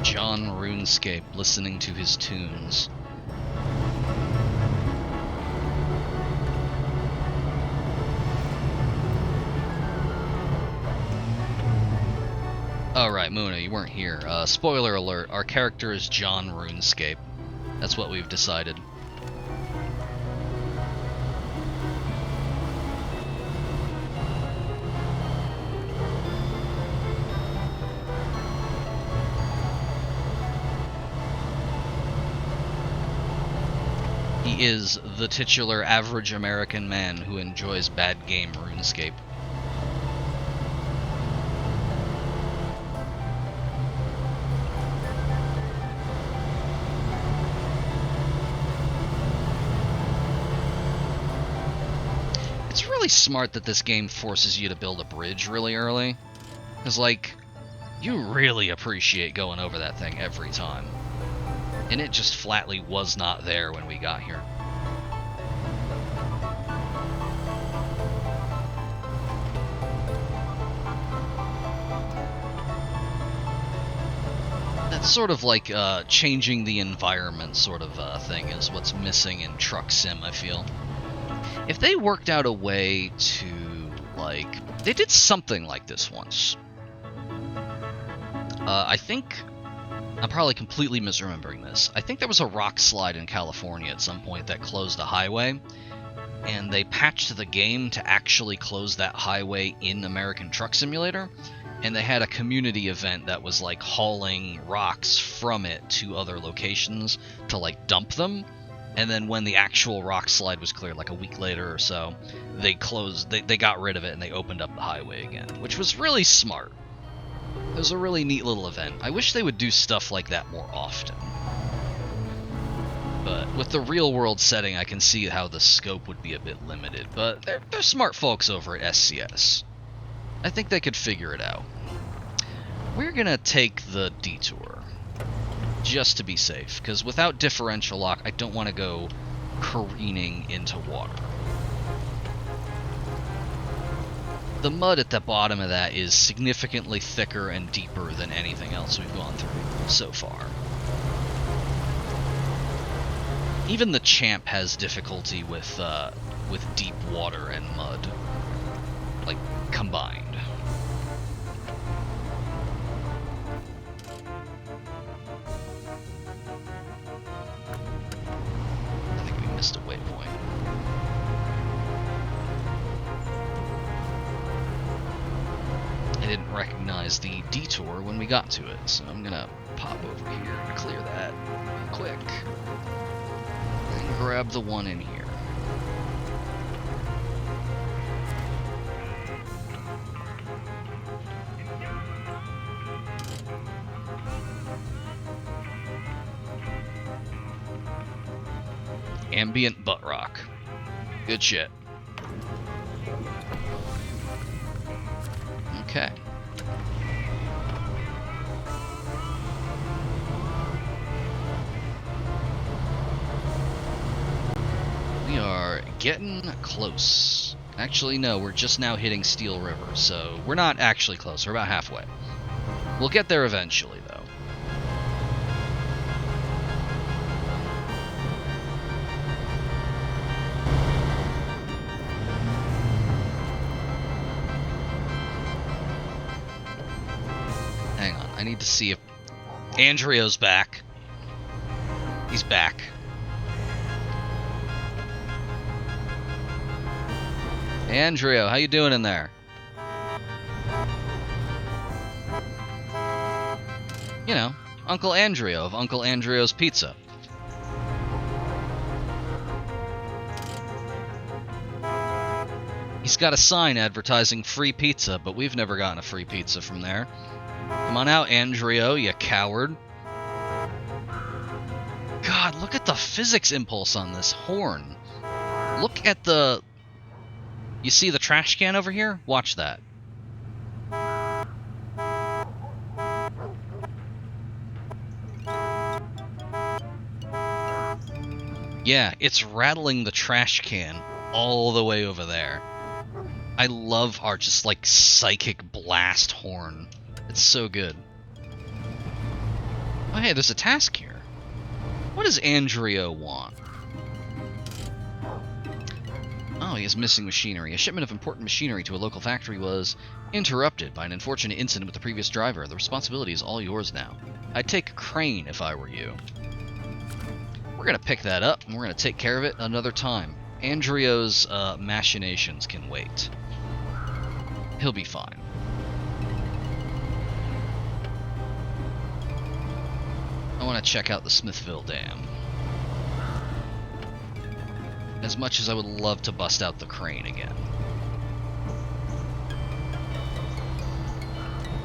John RuneScape listening to his tunes. Oh right, Muna, you weren't here. Spoiler alert, our character is John RuneScape. That's what we've decided. He is the titular average American man who enjoys bad game RuneScape. It's really smart that this game forces you to build a bridge really early. Because, like, you really appreciate going over that thing every time. And it just flatly was not there when we got here. That's sort of like changing the environment sort of thing is what's missing in Truck Sim, I feel. If they worked out a way to, like... They did something like this once. I think... I'm probably completely misremembering this. I think there was a rock slide in California at some point that closed a highway, and they patched the game to actually close that highway in American Truck Simulator, and they had a community event that was like hauling rocks from it to other locations to like dump them, and then when the actual rock slide was cleared, like a week later or so, they got rid of it and they opened up the highway again, which was really smart. It was a really neat little event. I wish they would do stuff like that more often. But with the real-world setting, I can see how the scope would be a bit limited. But they're smart folks over at SCS. I think they could figure it out. We're gonna take the detour, just to be safe, because without differential lock, I don't want to go careening into water. The mud at the bottom of that is significantly thicker and deeper than anything else we've gone through so far. Even the Champ has difficulty with deep water and mud, like, combined. I think we missed a waypoint. I didn't recognize the detour when we got to it, so I'm gonna pop over here to clear that real quick. And grab the one in here. Ambient butt rock. Good shit. Okay. We are getting close. Actually, no, we're just now hitting Steel River, so we're not actually close. We're about halfway. We'll get there eventually, though. Hang on, I need to see if Andreo's back. He's back. Andreo, how you doing in there? You know, Uncle Andreo of Uncle Andreo's Pizza. He's got a sign advertising free pizza, but we've never gotten a free pizza from there. Come on out, Andreo, you coward. God, look at the physics impulse on this horn. Look at the... You see the trash can over here? Watch that. Yeah, it's rattling the trash can all the way over there. I love our just like psychic blast horn. It's so good. Oh hey, there's a task here. What does Andrea want? Oh, he has missing machinery. A shipment of important machinery to a local factory was interrupted by an unfortunate incident with the previous driver. The responsibility is all yours now. I'd take a crane if I were you. We're going to pick that up, and we're going to take care of it another time. Andreo's machinations can wait. He'll be fine. I want to check out the Smithville Dam. As much as I would love to bust out the crane again.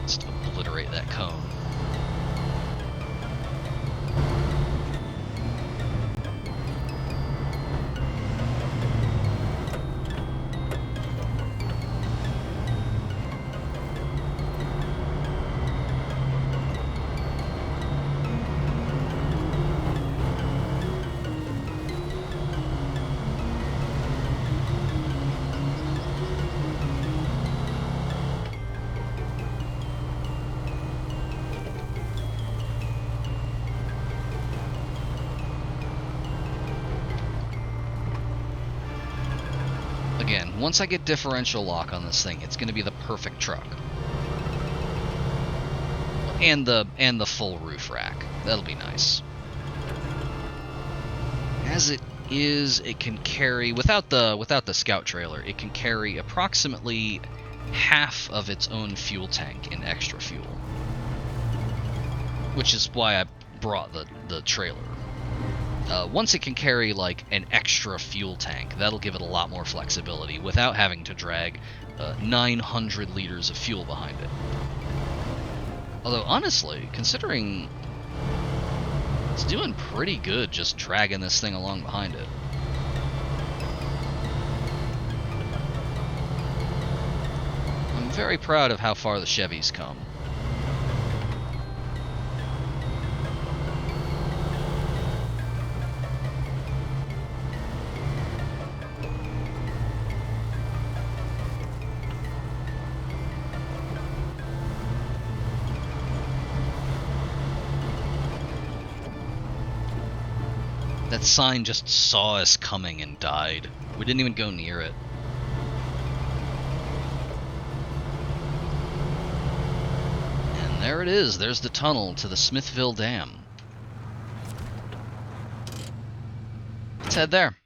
Just obliterate that cone. Again, once I get differential lock on this thing, it's going to be the perfect truck. And the full roof rack. That'll be nice. As it is, it can carry without the scout trailer, it can carry approximately half of its own fuel tank in extra fuel. Which is why I brought the trailer. Once it can carry like an extra fuel tank, that'll give it a lot more flexibility without having to drag 900 liters of fuel behind it. Although honestly, considering it's doing pretty good just dragging this thing along behind it. I'm very proud of how far the Chevy's come. That sign just saw us coming and died. We didn't even go near it. And there it is. There's the tunnel to the Smithville Dam. Let's head there.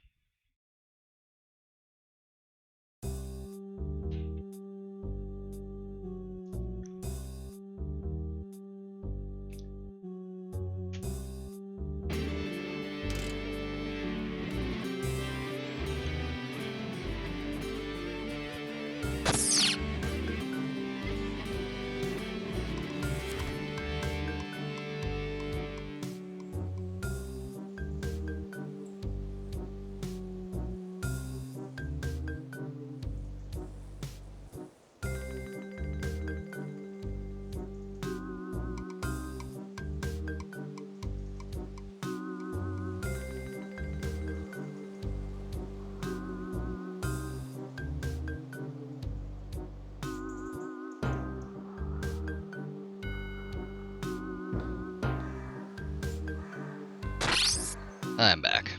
I'm back.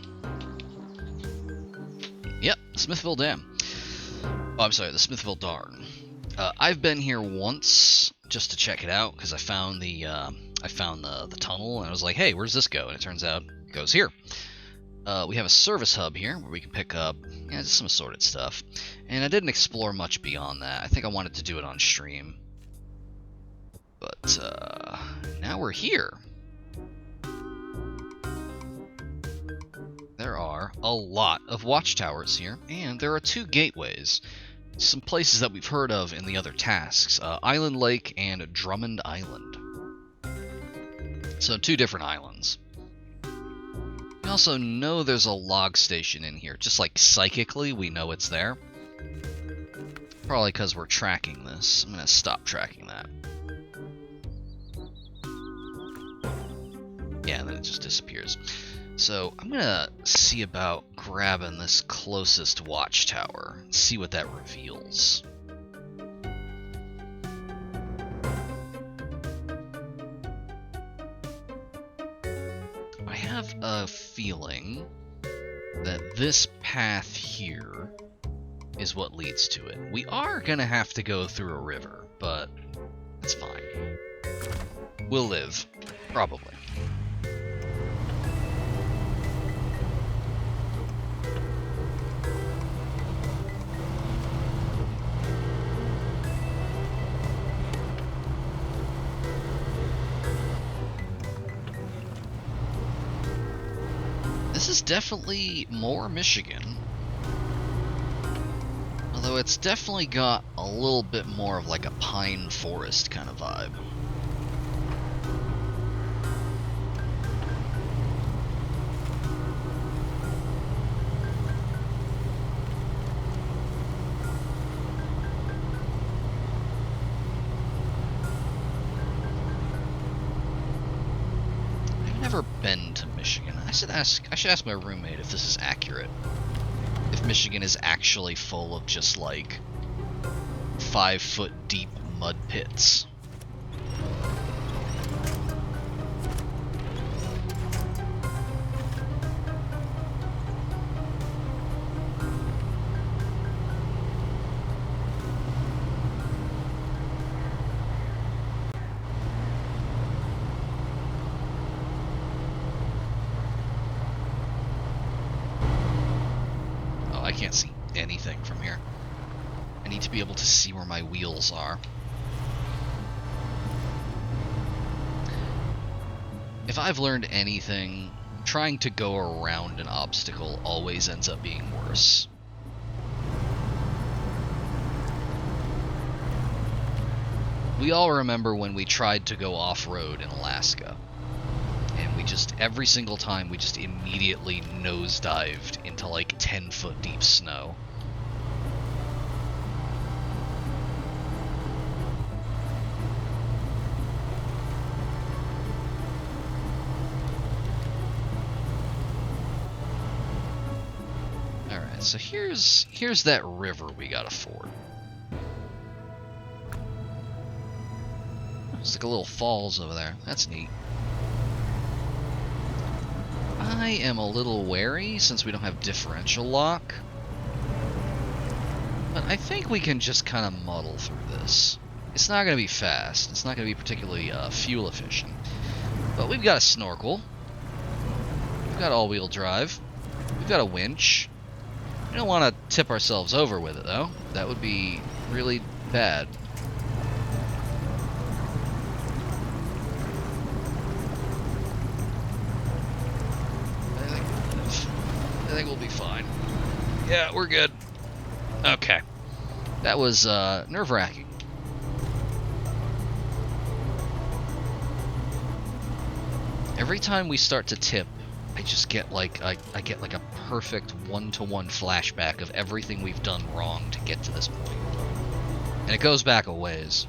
Yep, Smithville Dam. Oh, I'm sorry, the Smithville Darn. I've been here once just to check it out because I found the tunnel and I was like, hey, where's this go? And it turns out it goes here. We have a service hub here where we can pick up just some assorted stuff. And I didn't explore much beyond that. I think I wanted to do it on stream. But now we're here. There are a lot of watchtowers here, and there are 2 gateways. Some places that we've heard of in the other tasks, Island Lake and Drummond Island. So 2 different islands. We also know there's a log station in here, just like psychically we know it's there. Probably because we're tracking this. I'm going to stop tracking that. Yeah, and then it just disappears. So I'm gonna see about grabbing this closest watchtower, see what that reveals. I have a feeling that this path here is what leads to it. We are gonna have to go through a river, but that's fine. We'll live, probably. This is definitely more Michigan. Although it's definitely got a little bit more of like a pine forest kind of vibe. I've never been to Michigan. I should ask my roommate if this is accurate. If Michigan is actually full of just like 5-foot deep mud pits. I can't see anything from here. I need to be able to see where my wheels are. If I've learned anything, trying to go around an obstacle always ends up being worse. We all remember when we tried to go off-road in Alaska. And we just, every single time, we just immediately nosedived into like 10-foot deep snow. Alright, so here's that river we gotta ford. It's like a little falls over there. That's neat. I am a little wary since we don't have differential lock. But I think we can just kind of muddle through this. It's not going to be fast. It's not going to be particularly fuel efficient. But we've got a snorkel. We've got all-wheel drive. We've got a winch. We don't want to tip ourselves over with it, though. That would be really bad. I think we'll be fine. Yeah, we're good. Okay. That was nerve-wracking. Every time we start to tip, I just get like I get like a perfect one-to-one flashback of everything we've done wrong to get to this point. And it goes back a ways.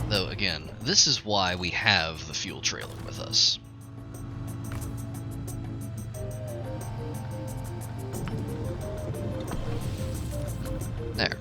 Though, again, this is why we have the fuel trailer with us. There.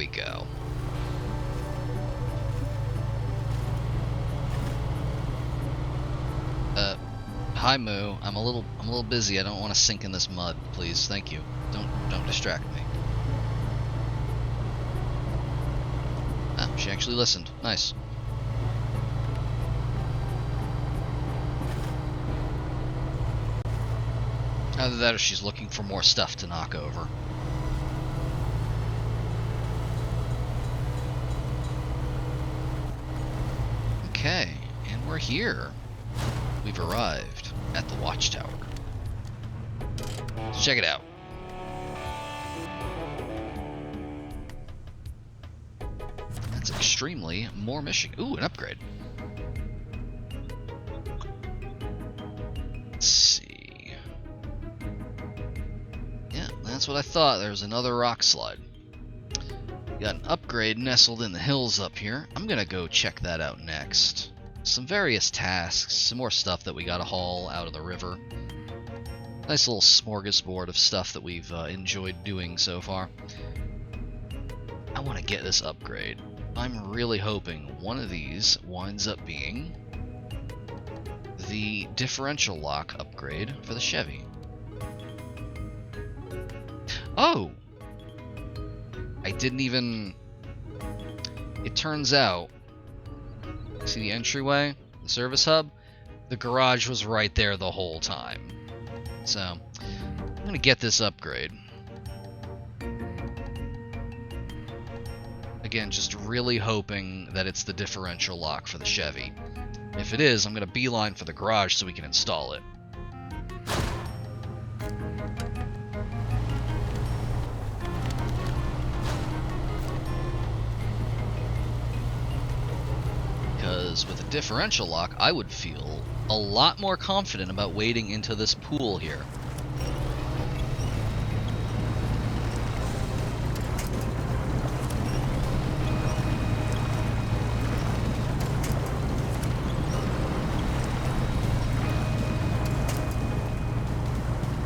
we go. Hi Moo. I'm a little busy. I don't want to sink in this mud, please. Thank you. Don't distract me. Ah, she actually listened. Nice. Either that or she's looking for more stuff to knock over. Okay, and we're here. We've arrived at the watchtower. Let's check it out. That's extremely more mission. Ooh, an upgrade. Let's see. Yeah, that's what I thought. There was another rock slide. Got an upgrade nestled in the hills up here. I'm gonna go check that out next. Some various tasks, some more stuff that we gotta haul out of the river. Nice little smorgasbord of stuff that we've enjoyed doing so far. I want to get this upgrade. I'm really hoping one of these winds up being the differential lock upgrade for the Chevy. Oh! I didn't even... It turns out, see the entryway, the service hub? The garage was right there the whole time. So, I'm gonna get this upgrade. Again, just really hoping that it's the differential lock for the Chevy. If it is, I'm gonna beeline for the garage so we can install it. Because with a differential lock, I would feel a lot more confident about wading into this pool here.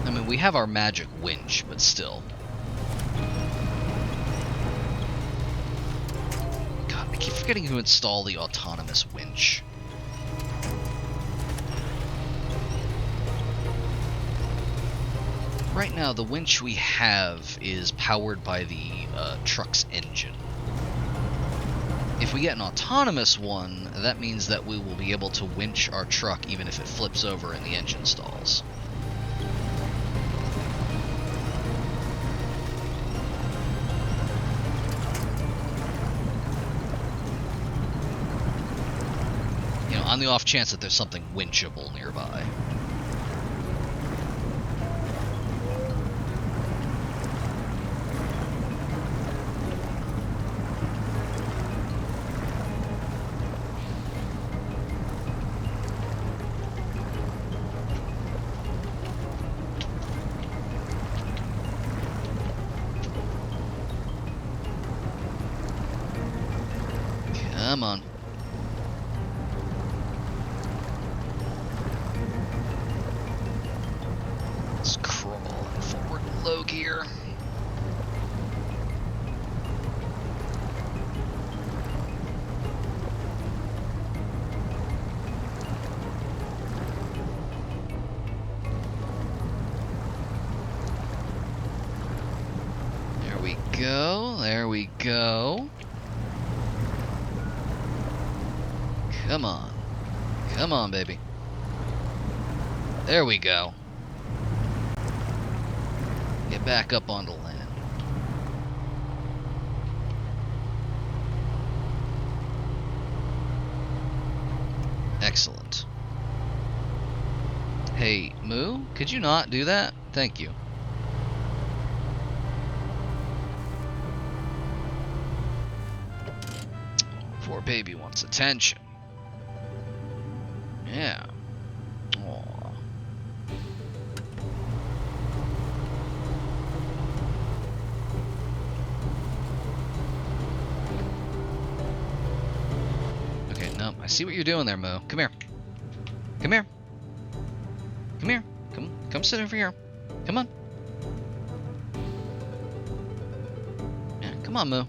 I mean, we have our magic winch, but still. God, I keep forgetting to install the autonomous winch. Right now, the winch we have is powered by the truck's engine. If we get an autonomous one, that means that we will be able to winch our truck even if it flips over and the engine stalls. You know, on the off chance that there's something winchable nearby. Come on. Let's crawl forward low gear. There we go. There we go. Come on. Come on, baby. There we go. Get back up onto land. Excellent. Hey, Moo, could you not do that? Thank you. Poor baby wants attention. Yeah. Aww. Okay, no, I see what you're doing there, Mo. Come here. Come here. Come here. Come sit over here. Come on. Yeah, come on, Mo.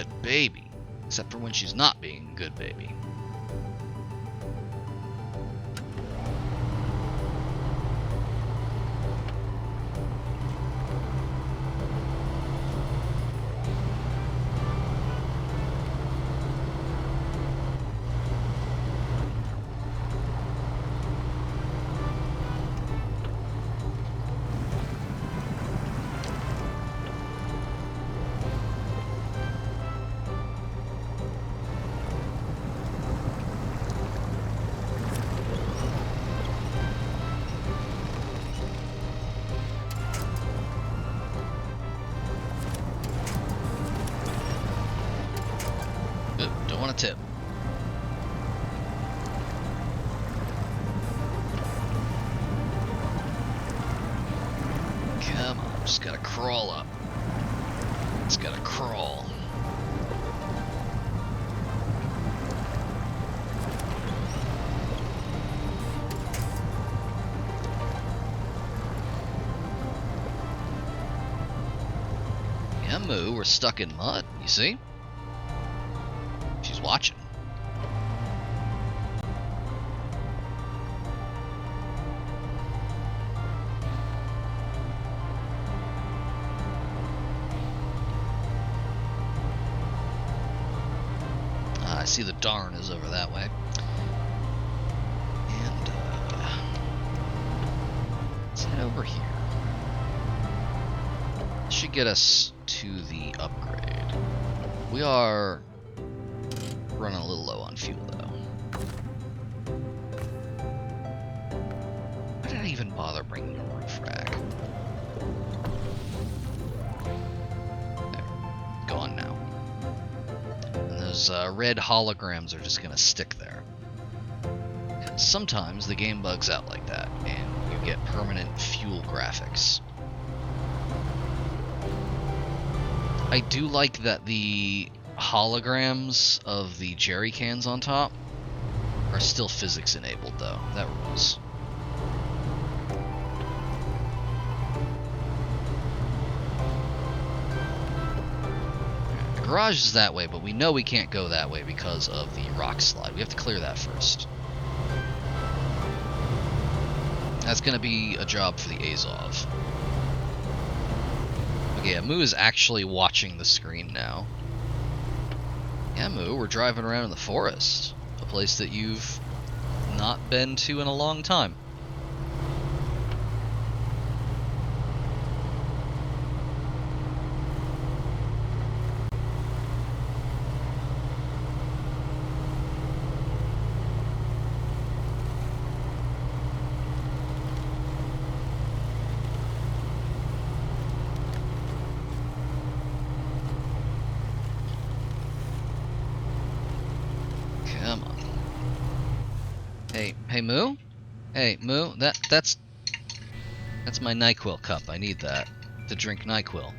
good baby. Except for when she's not being a good baby. Don't want to tip. Come on, just gotta crawl up. It's gotta crawl. Yeah, Moo, we're stuck in mud, you see? She's watching. I see the darn is over that way. And, let's head over here. This should get us to the upgrade. We are running a little low on fuel, though. Why did I even bother bringing a roof rack? There. Gone now. And those red holograms are just going to stick there. And sometimes the game bugs out like that, and you get permanent fuel graphics. I do like that the holograms of the jerry cans on top are still physics enabled, though. That rules. The garage is that way, but we know we can't go that way because of the rock slide. We have to clear that first. That's going to be a job for the Azov. Okay, yeah, Moo is actually watching the screen now. Yeah, Moo, we're driving around in the forest. A place that you've not been to in a long time. Come on. Hey Moo? Hey Moo, that's my NyQuil cup. I need that to drink NyQuil.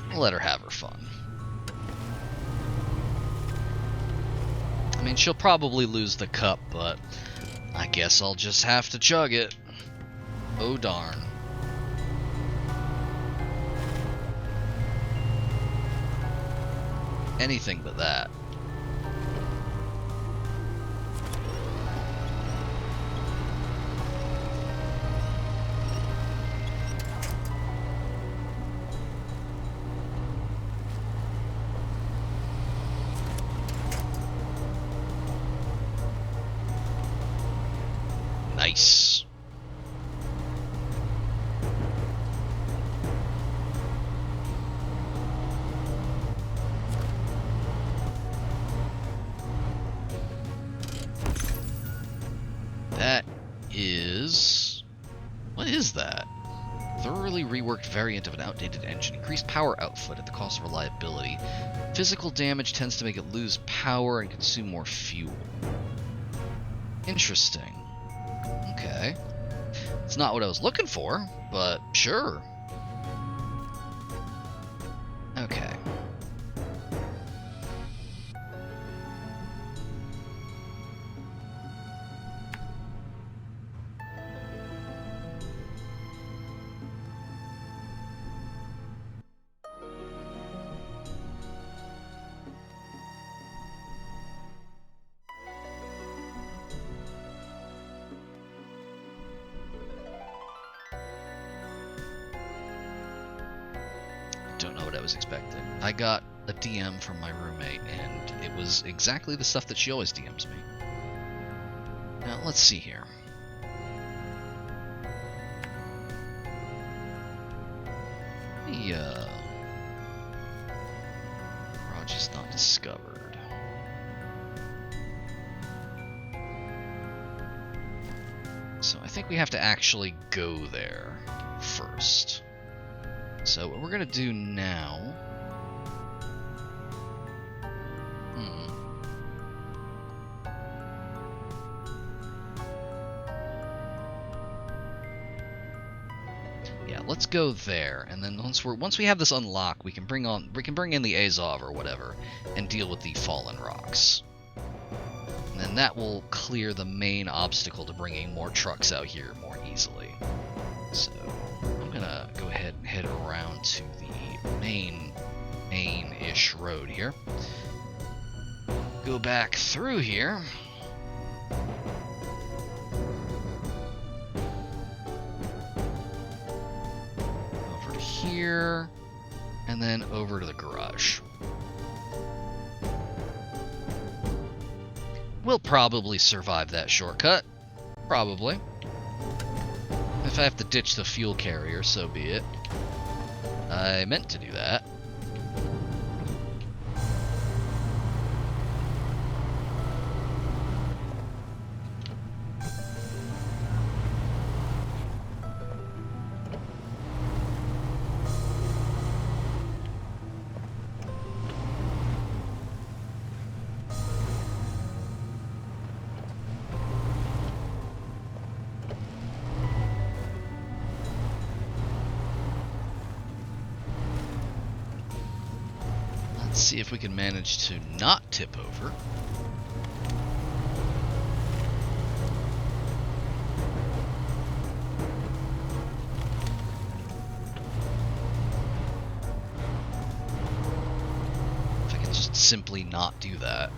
We'll let her have her fun. I mean, she'll probably lose the cup, but I guess I'll just have to chug it. Oh darn. Anything but that. Nice. That is... What is that? Thoroughly reworked variant of an outdated engine. Increased power output at the cost of reliability. Physical damage tends to make it lose power and consume more fuel. Interesting. Okay. It's not what I was looking for, but sure. Okay. was expecting. I got a DM from my roommate, and it was exactly the stuff that she always DMs me. Now, let's see here. Project's not discovered. So I think we have to actually go there first. So what we're gonna do now... Yeah, let's go there, and then once we have this unlocked, we can bring in the Azov or whatever, and deal with the fallen rocks. And then that will clear the main obstacle to bringing more trucks out here more easily. So I'm gonna go ahead and head around to the main-ish road here. Go back through here. Over to here, and then over to the garage. We'll probably survive that shortcut. Probably. If I have to ditch the fuel carrier, so be it. I meant to do that. Let's see if we can manage to not tip over. If I can just simply not do that.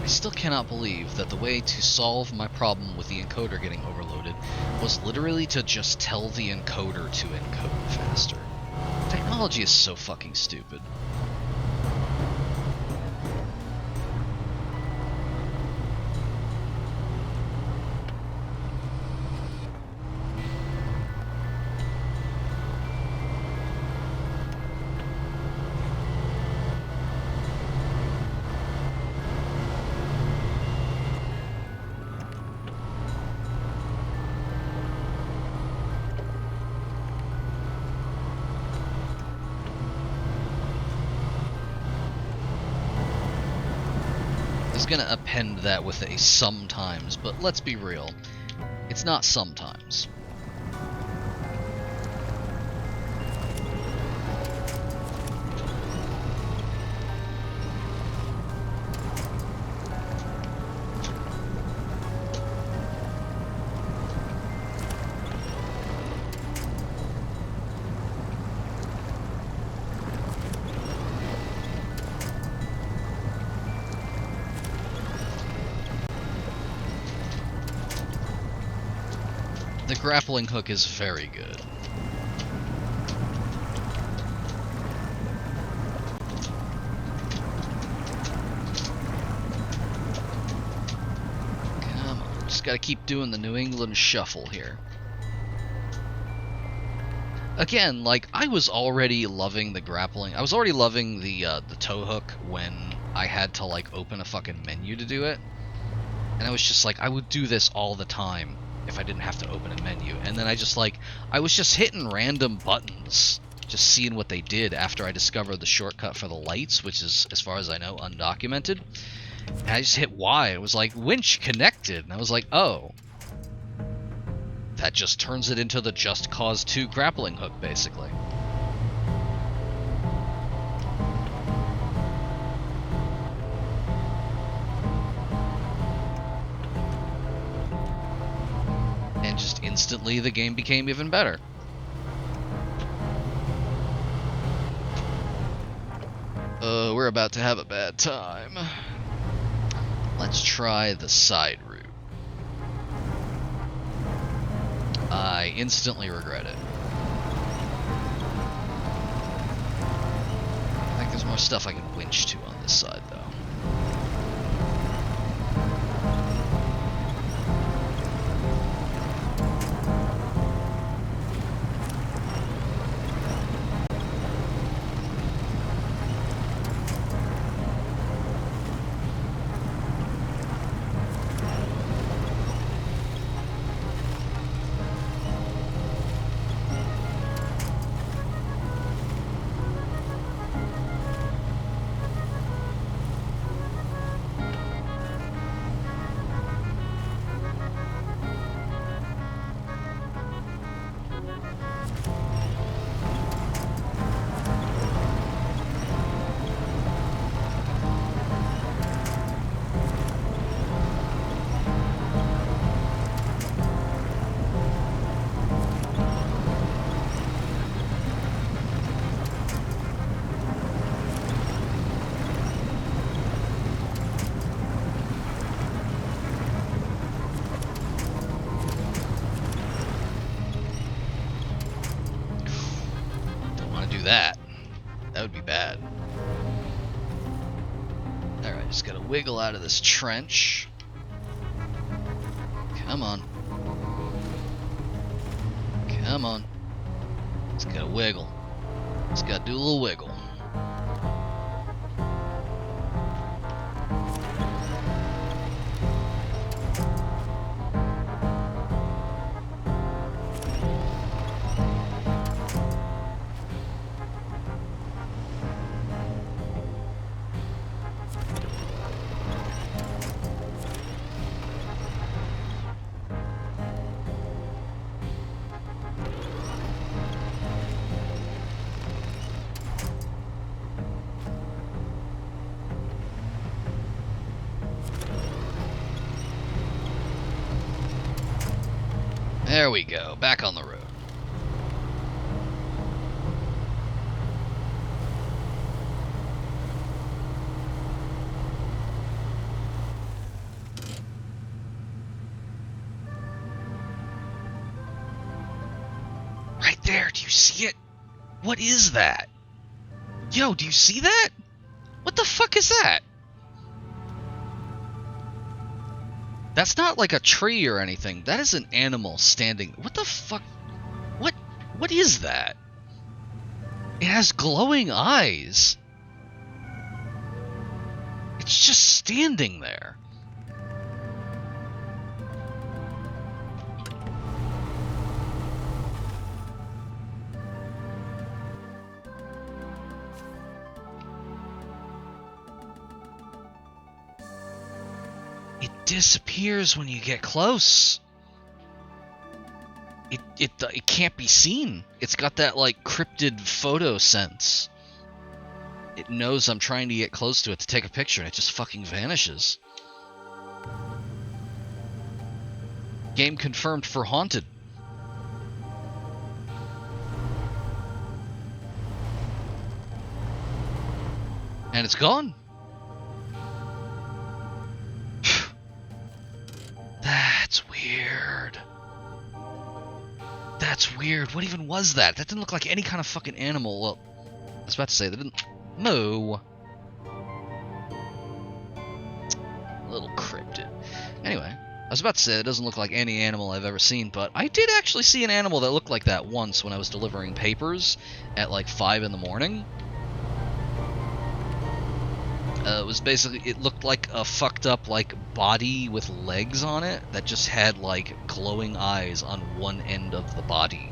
I still cannot believe that the way to solve my problem with the encoder getting overloaded was literally to just tell the encoder to encode faster. Technology is so fucking stupid. Gonna append that with a sometimes, but let's be real, it's not sometimes. The grappling hook is very good. Come on, just gotta keep doing the New England shuffle here. Again, like, I was already loving the grappling. I was already loving the tow hook when I had to, like, open a fucking menu to do it. And I was just like, I would do this all the time if I didn't have to open a menu. And then I was just hitting random buttons, just seeing what they did after I discovered the shortcut for the lights, which is, as far as I know, undocumented. And I just hit Y, it was like, winch connected, and I was like, oh. That just turns it into the Just Cause 2 grappling hook, basically. And just instantly the game became even better. We're about to have a bad time. Let's try the side route. I instantly regret it. I think there's more stuff I can winch to on this side, though. That would be bad. Alright, just gotta wiggle out of this trench. Come on. Come on. Just gotta wiggle. Just gotta do a little wiggle. There we go, back on the road. Right there, do you see it? What is that? Yo, do you see that? What the fuck is that? That's not like a tree or anything. That is an animal standing. What the fuck? What is that? It has glowing eyes. It's just standing there. It disappears when you get close. It can't be seen. It's got that like cryptid photo sense. It knows I'm trying to get close to it to take a picture and it just fucking vanishes. Game confirmed for Haunted. And it's gone. That's weird. That's weird. What even was that? That didn't look like any kind of fucking animal. Well, I was about to say that didn't. Moo. A little cryptid. Anyway, I was about to say that doesn't look like any animal I've ever seen, but I did actually see an animal that looked like that once when I was delivering papers at like 5 in the morning. It was basically, it looked like a fucked up like body with legs on it that just had like glowing eyes on one end of the body.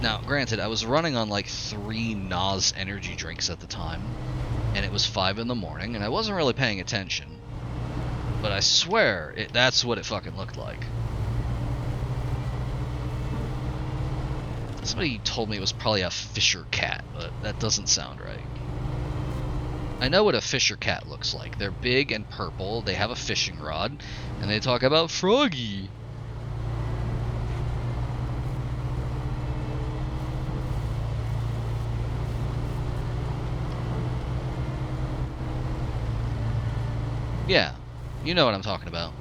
Now, granted, I was running on like 3 NOS energy drinks at the time, and it was 5 in the morning, and I wasn't really paying attention. But I swear, that's what it fucking looked like. Somebody told me it was probably a fisher cat, but that doesn't sound right. I know what a fisher cat looks like. They're big and purple, they have a fishing rod, and they talk about Froggy. Yeah, you know what I'm talking about.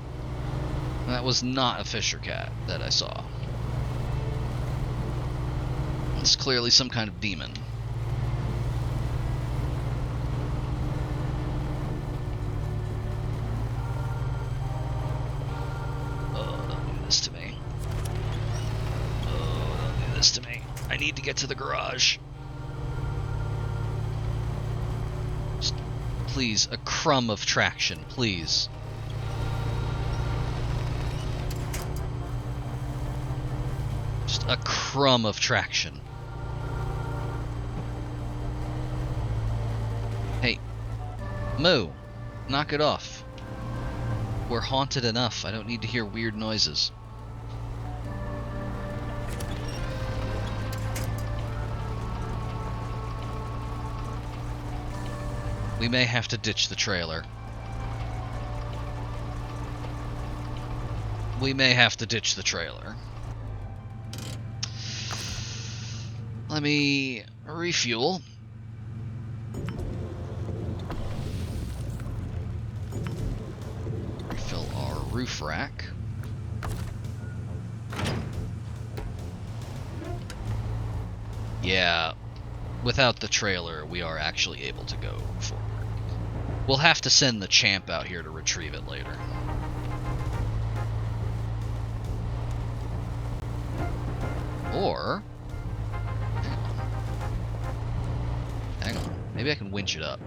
That was not a Fisher cat that I saw. It's clearly some kind of demon. Oh, don't do this to me. Oh, don't do this to me. I need to get to the garage. Just, please, a crumb of traction, please. Just a crumb of traction. Hey, Moo, knock it off. We're haunted enough. I don't need to hear weird noises. We may have to ditch the trailer. We may have to ditch the trailer. Let me refuel. Refill our roof rack. Yeah, without the trailer, we are actually able to go forward. We'll have to send the champ out here to retrieve it later. Or... hang on. Maybe I can winch it up.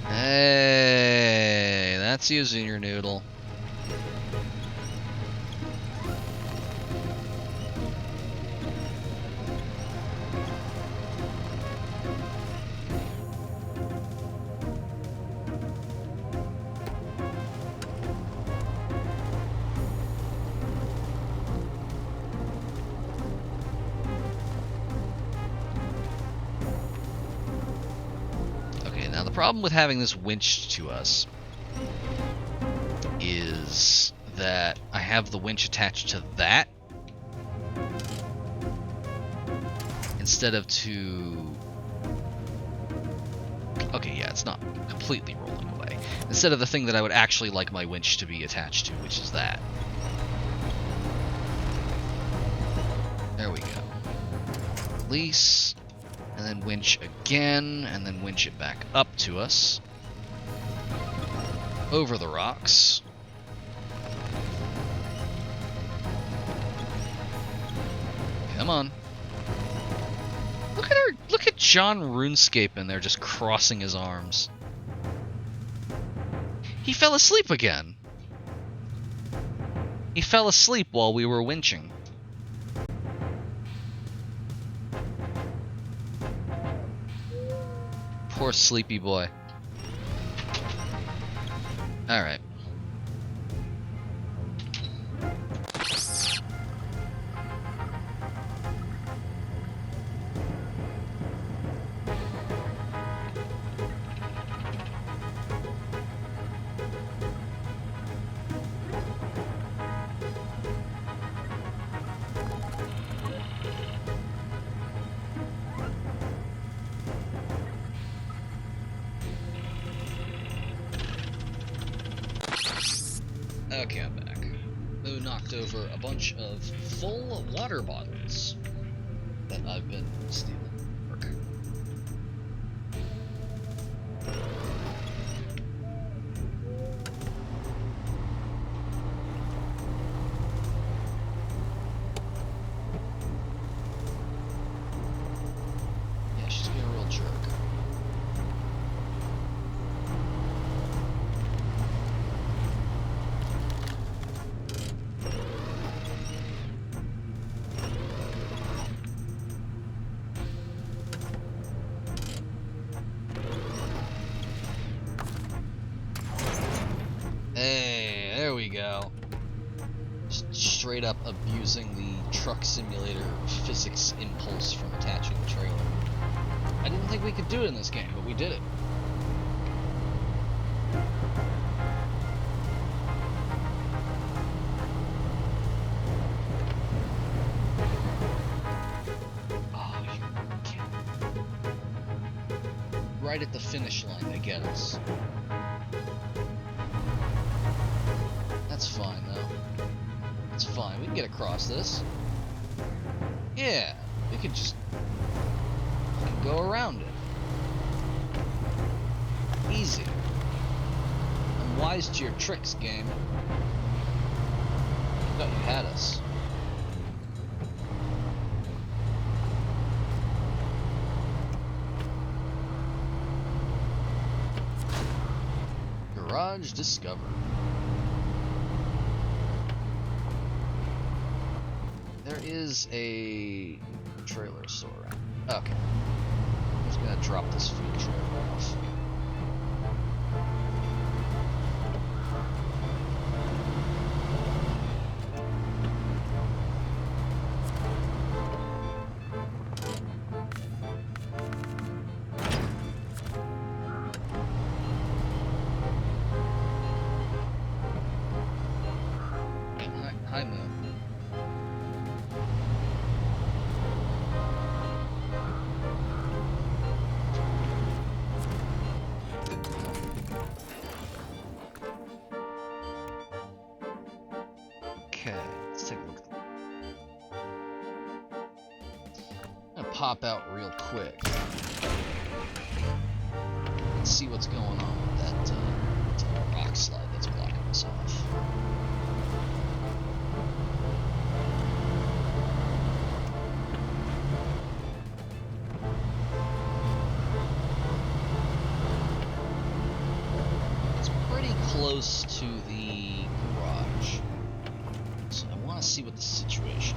Hey, that's using your noodle. The problem with having this winched to us is that I have the winch attached to that instead of to... okay, yeah, it's not completely rolling away. Instead of the thing that I would actually like my winch to be attached to, which is that. There we go. Release. And then winch again, and then winch it back up to us. Over the rocks. Come on. Look at her, look at John RuneScape in there just crossing his arms. He fell asleep again. He fell asleep while we were winching. Poor sleepy boy. Alright. Okay, I'm back. Moo knocked over a bunch of full water bottles that I've been stealing. Work. Yeah, she's being a real jerk. Hey, there we go. Just straight up abusing the truck simulator physics impulse from attaching the trailer. I didn't think we could do it in this game, but we did it. right at the finish line to get us. That's fine, though. It's fine. We can get across this. Yeah, we can just go around it. Easy. I'm wise to your tricks, game. I thought you had us. Garage discovered. There is a trailer store around. Okay. I'm just gonna drop this food trailer off. Hi, Moon. Okay, let's take a look. I'm gonna pop out real quick and see what's going on with that rock slide that's blocking us off. Close to the garage, so I want to see what the situation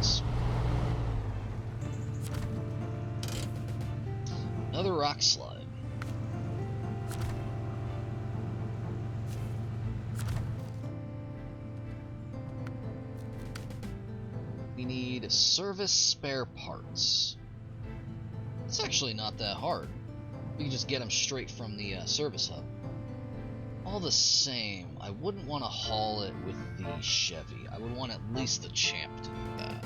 is. Another rock slide. We need service spare parts. It's actually not that hard. We can just get them straight from the service hub. All the same, I wouldn't want to haul it with the Chevy. I would want at least the Champ to do that.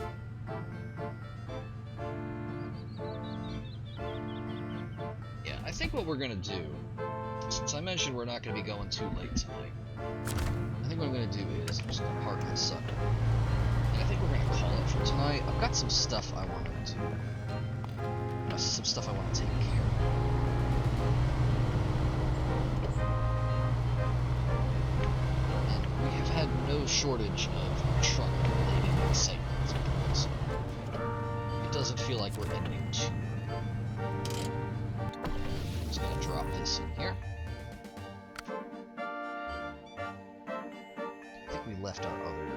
Yeah, I think what we're gonna do, since I mentioned we're not gonna be going too late tonight, I think what I'm gonna do is I'm just gonna park this sucker. And I think we're gonna call it for tonight. I've got some stuff I want to do. Some stuff I want to take care of. No shortage of truck-related excitement, so it doesn't feel like we're ending too. I'm just gonna drop this in here. I think we left our other.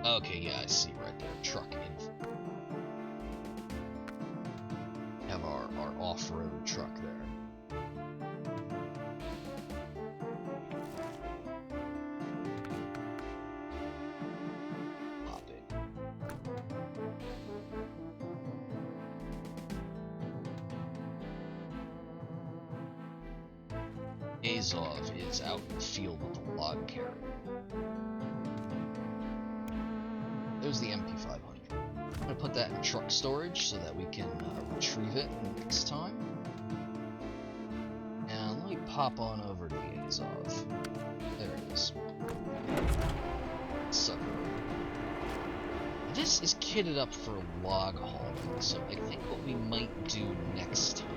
Okay, yeah, I see right there. Truck info. We have our off-road truck there. Azov is out in the field with the log carrier. There's the MP500. I'm going to put that in truck storage so that we can retrieve it next time. And let me pop on over to the Azov. There it is. Sucker. This is kitted up for log hauling, so I think what we might do next time,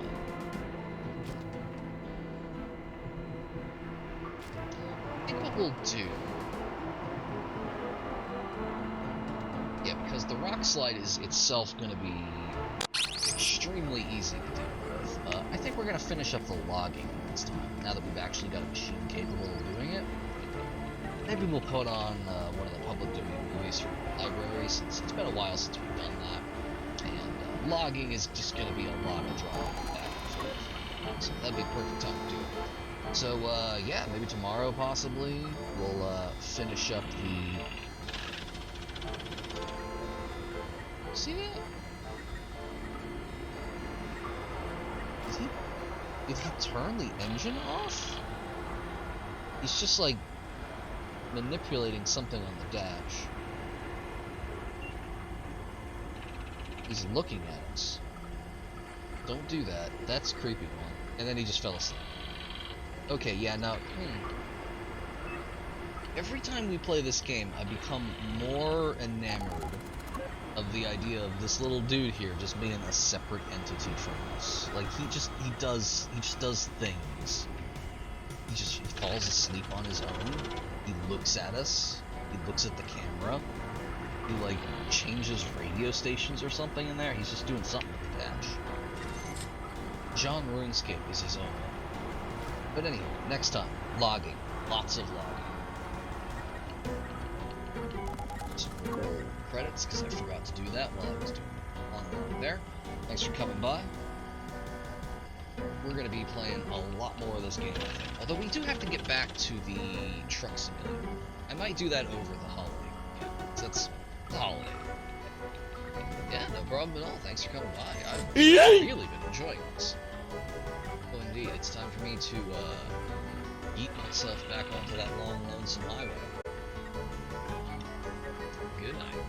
we'll do. Yeah, because the rock slide is itself going to be extremely easy to deal with. I think we're going to finish up the logging this time, now that we've actually got a machine capable of doing it. Maybe we'll put on one of the public domain movies from the library, since it's been a while since we've done that. And logging is just going to be a lot of driving back and forth. So that'd be a perfect time to do it. So, yeah, maybe tomorrow, possibly, we'll, finish up the... See that? Did he turn the engine off? He's just, like, manipulating something on the dash. He's looking at us. don't do that. That's creepy, man. And then he just fell asleep. Okay, yeah, now... Every time we play this game, I become more enamored of the idea of this little dude here just being a separate entity from us. Like, he just does things. He falls asleep on his own. He looks at us. He looks at the camera. He, like, changes radio stations or something in there. He's just doing something with the dash. John RuneScape is his own one. But anyway, next time, logging. Lots of logging. Just roll credits, because I forgot to do that while I was doing it there. Thanks for coming by. We're going to be playing a lot more of this game, I think. Although we do have to get back to the truck simulator. I might do that over the holiday weekend, because that's the holiday. Yeah, no problem at all. Thanks for coming by. I've really been enjoying this. Well, indeed, it's time for me to yeet myself back onto that long, lonesome highway. Good night.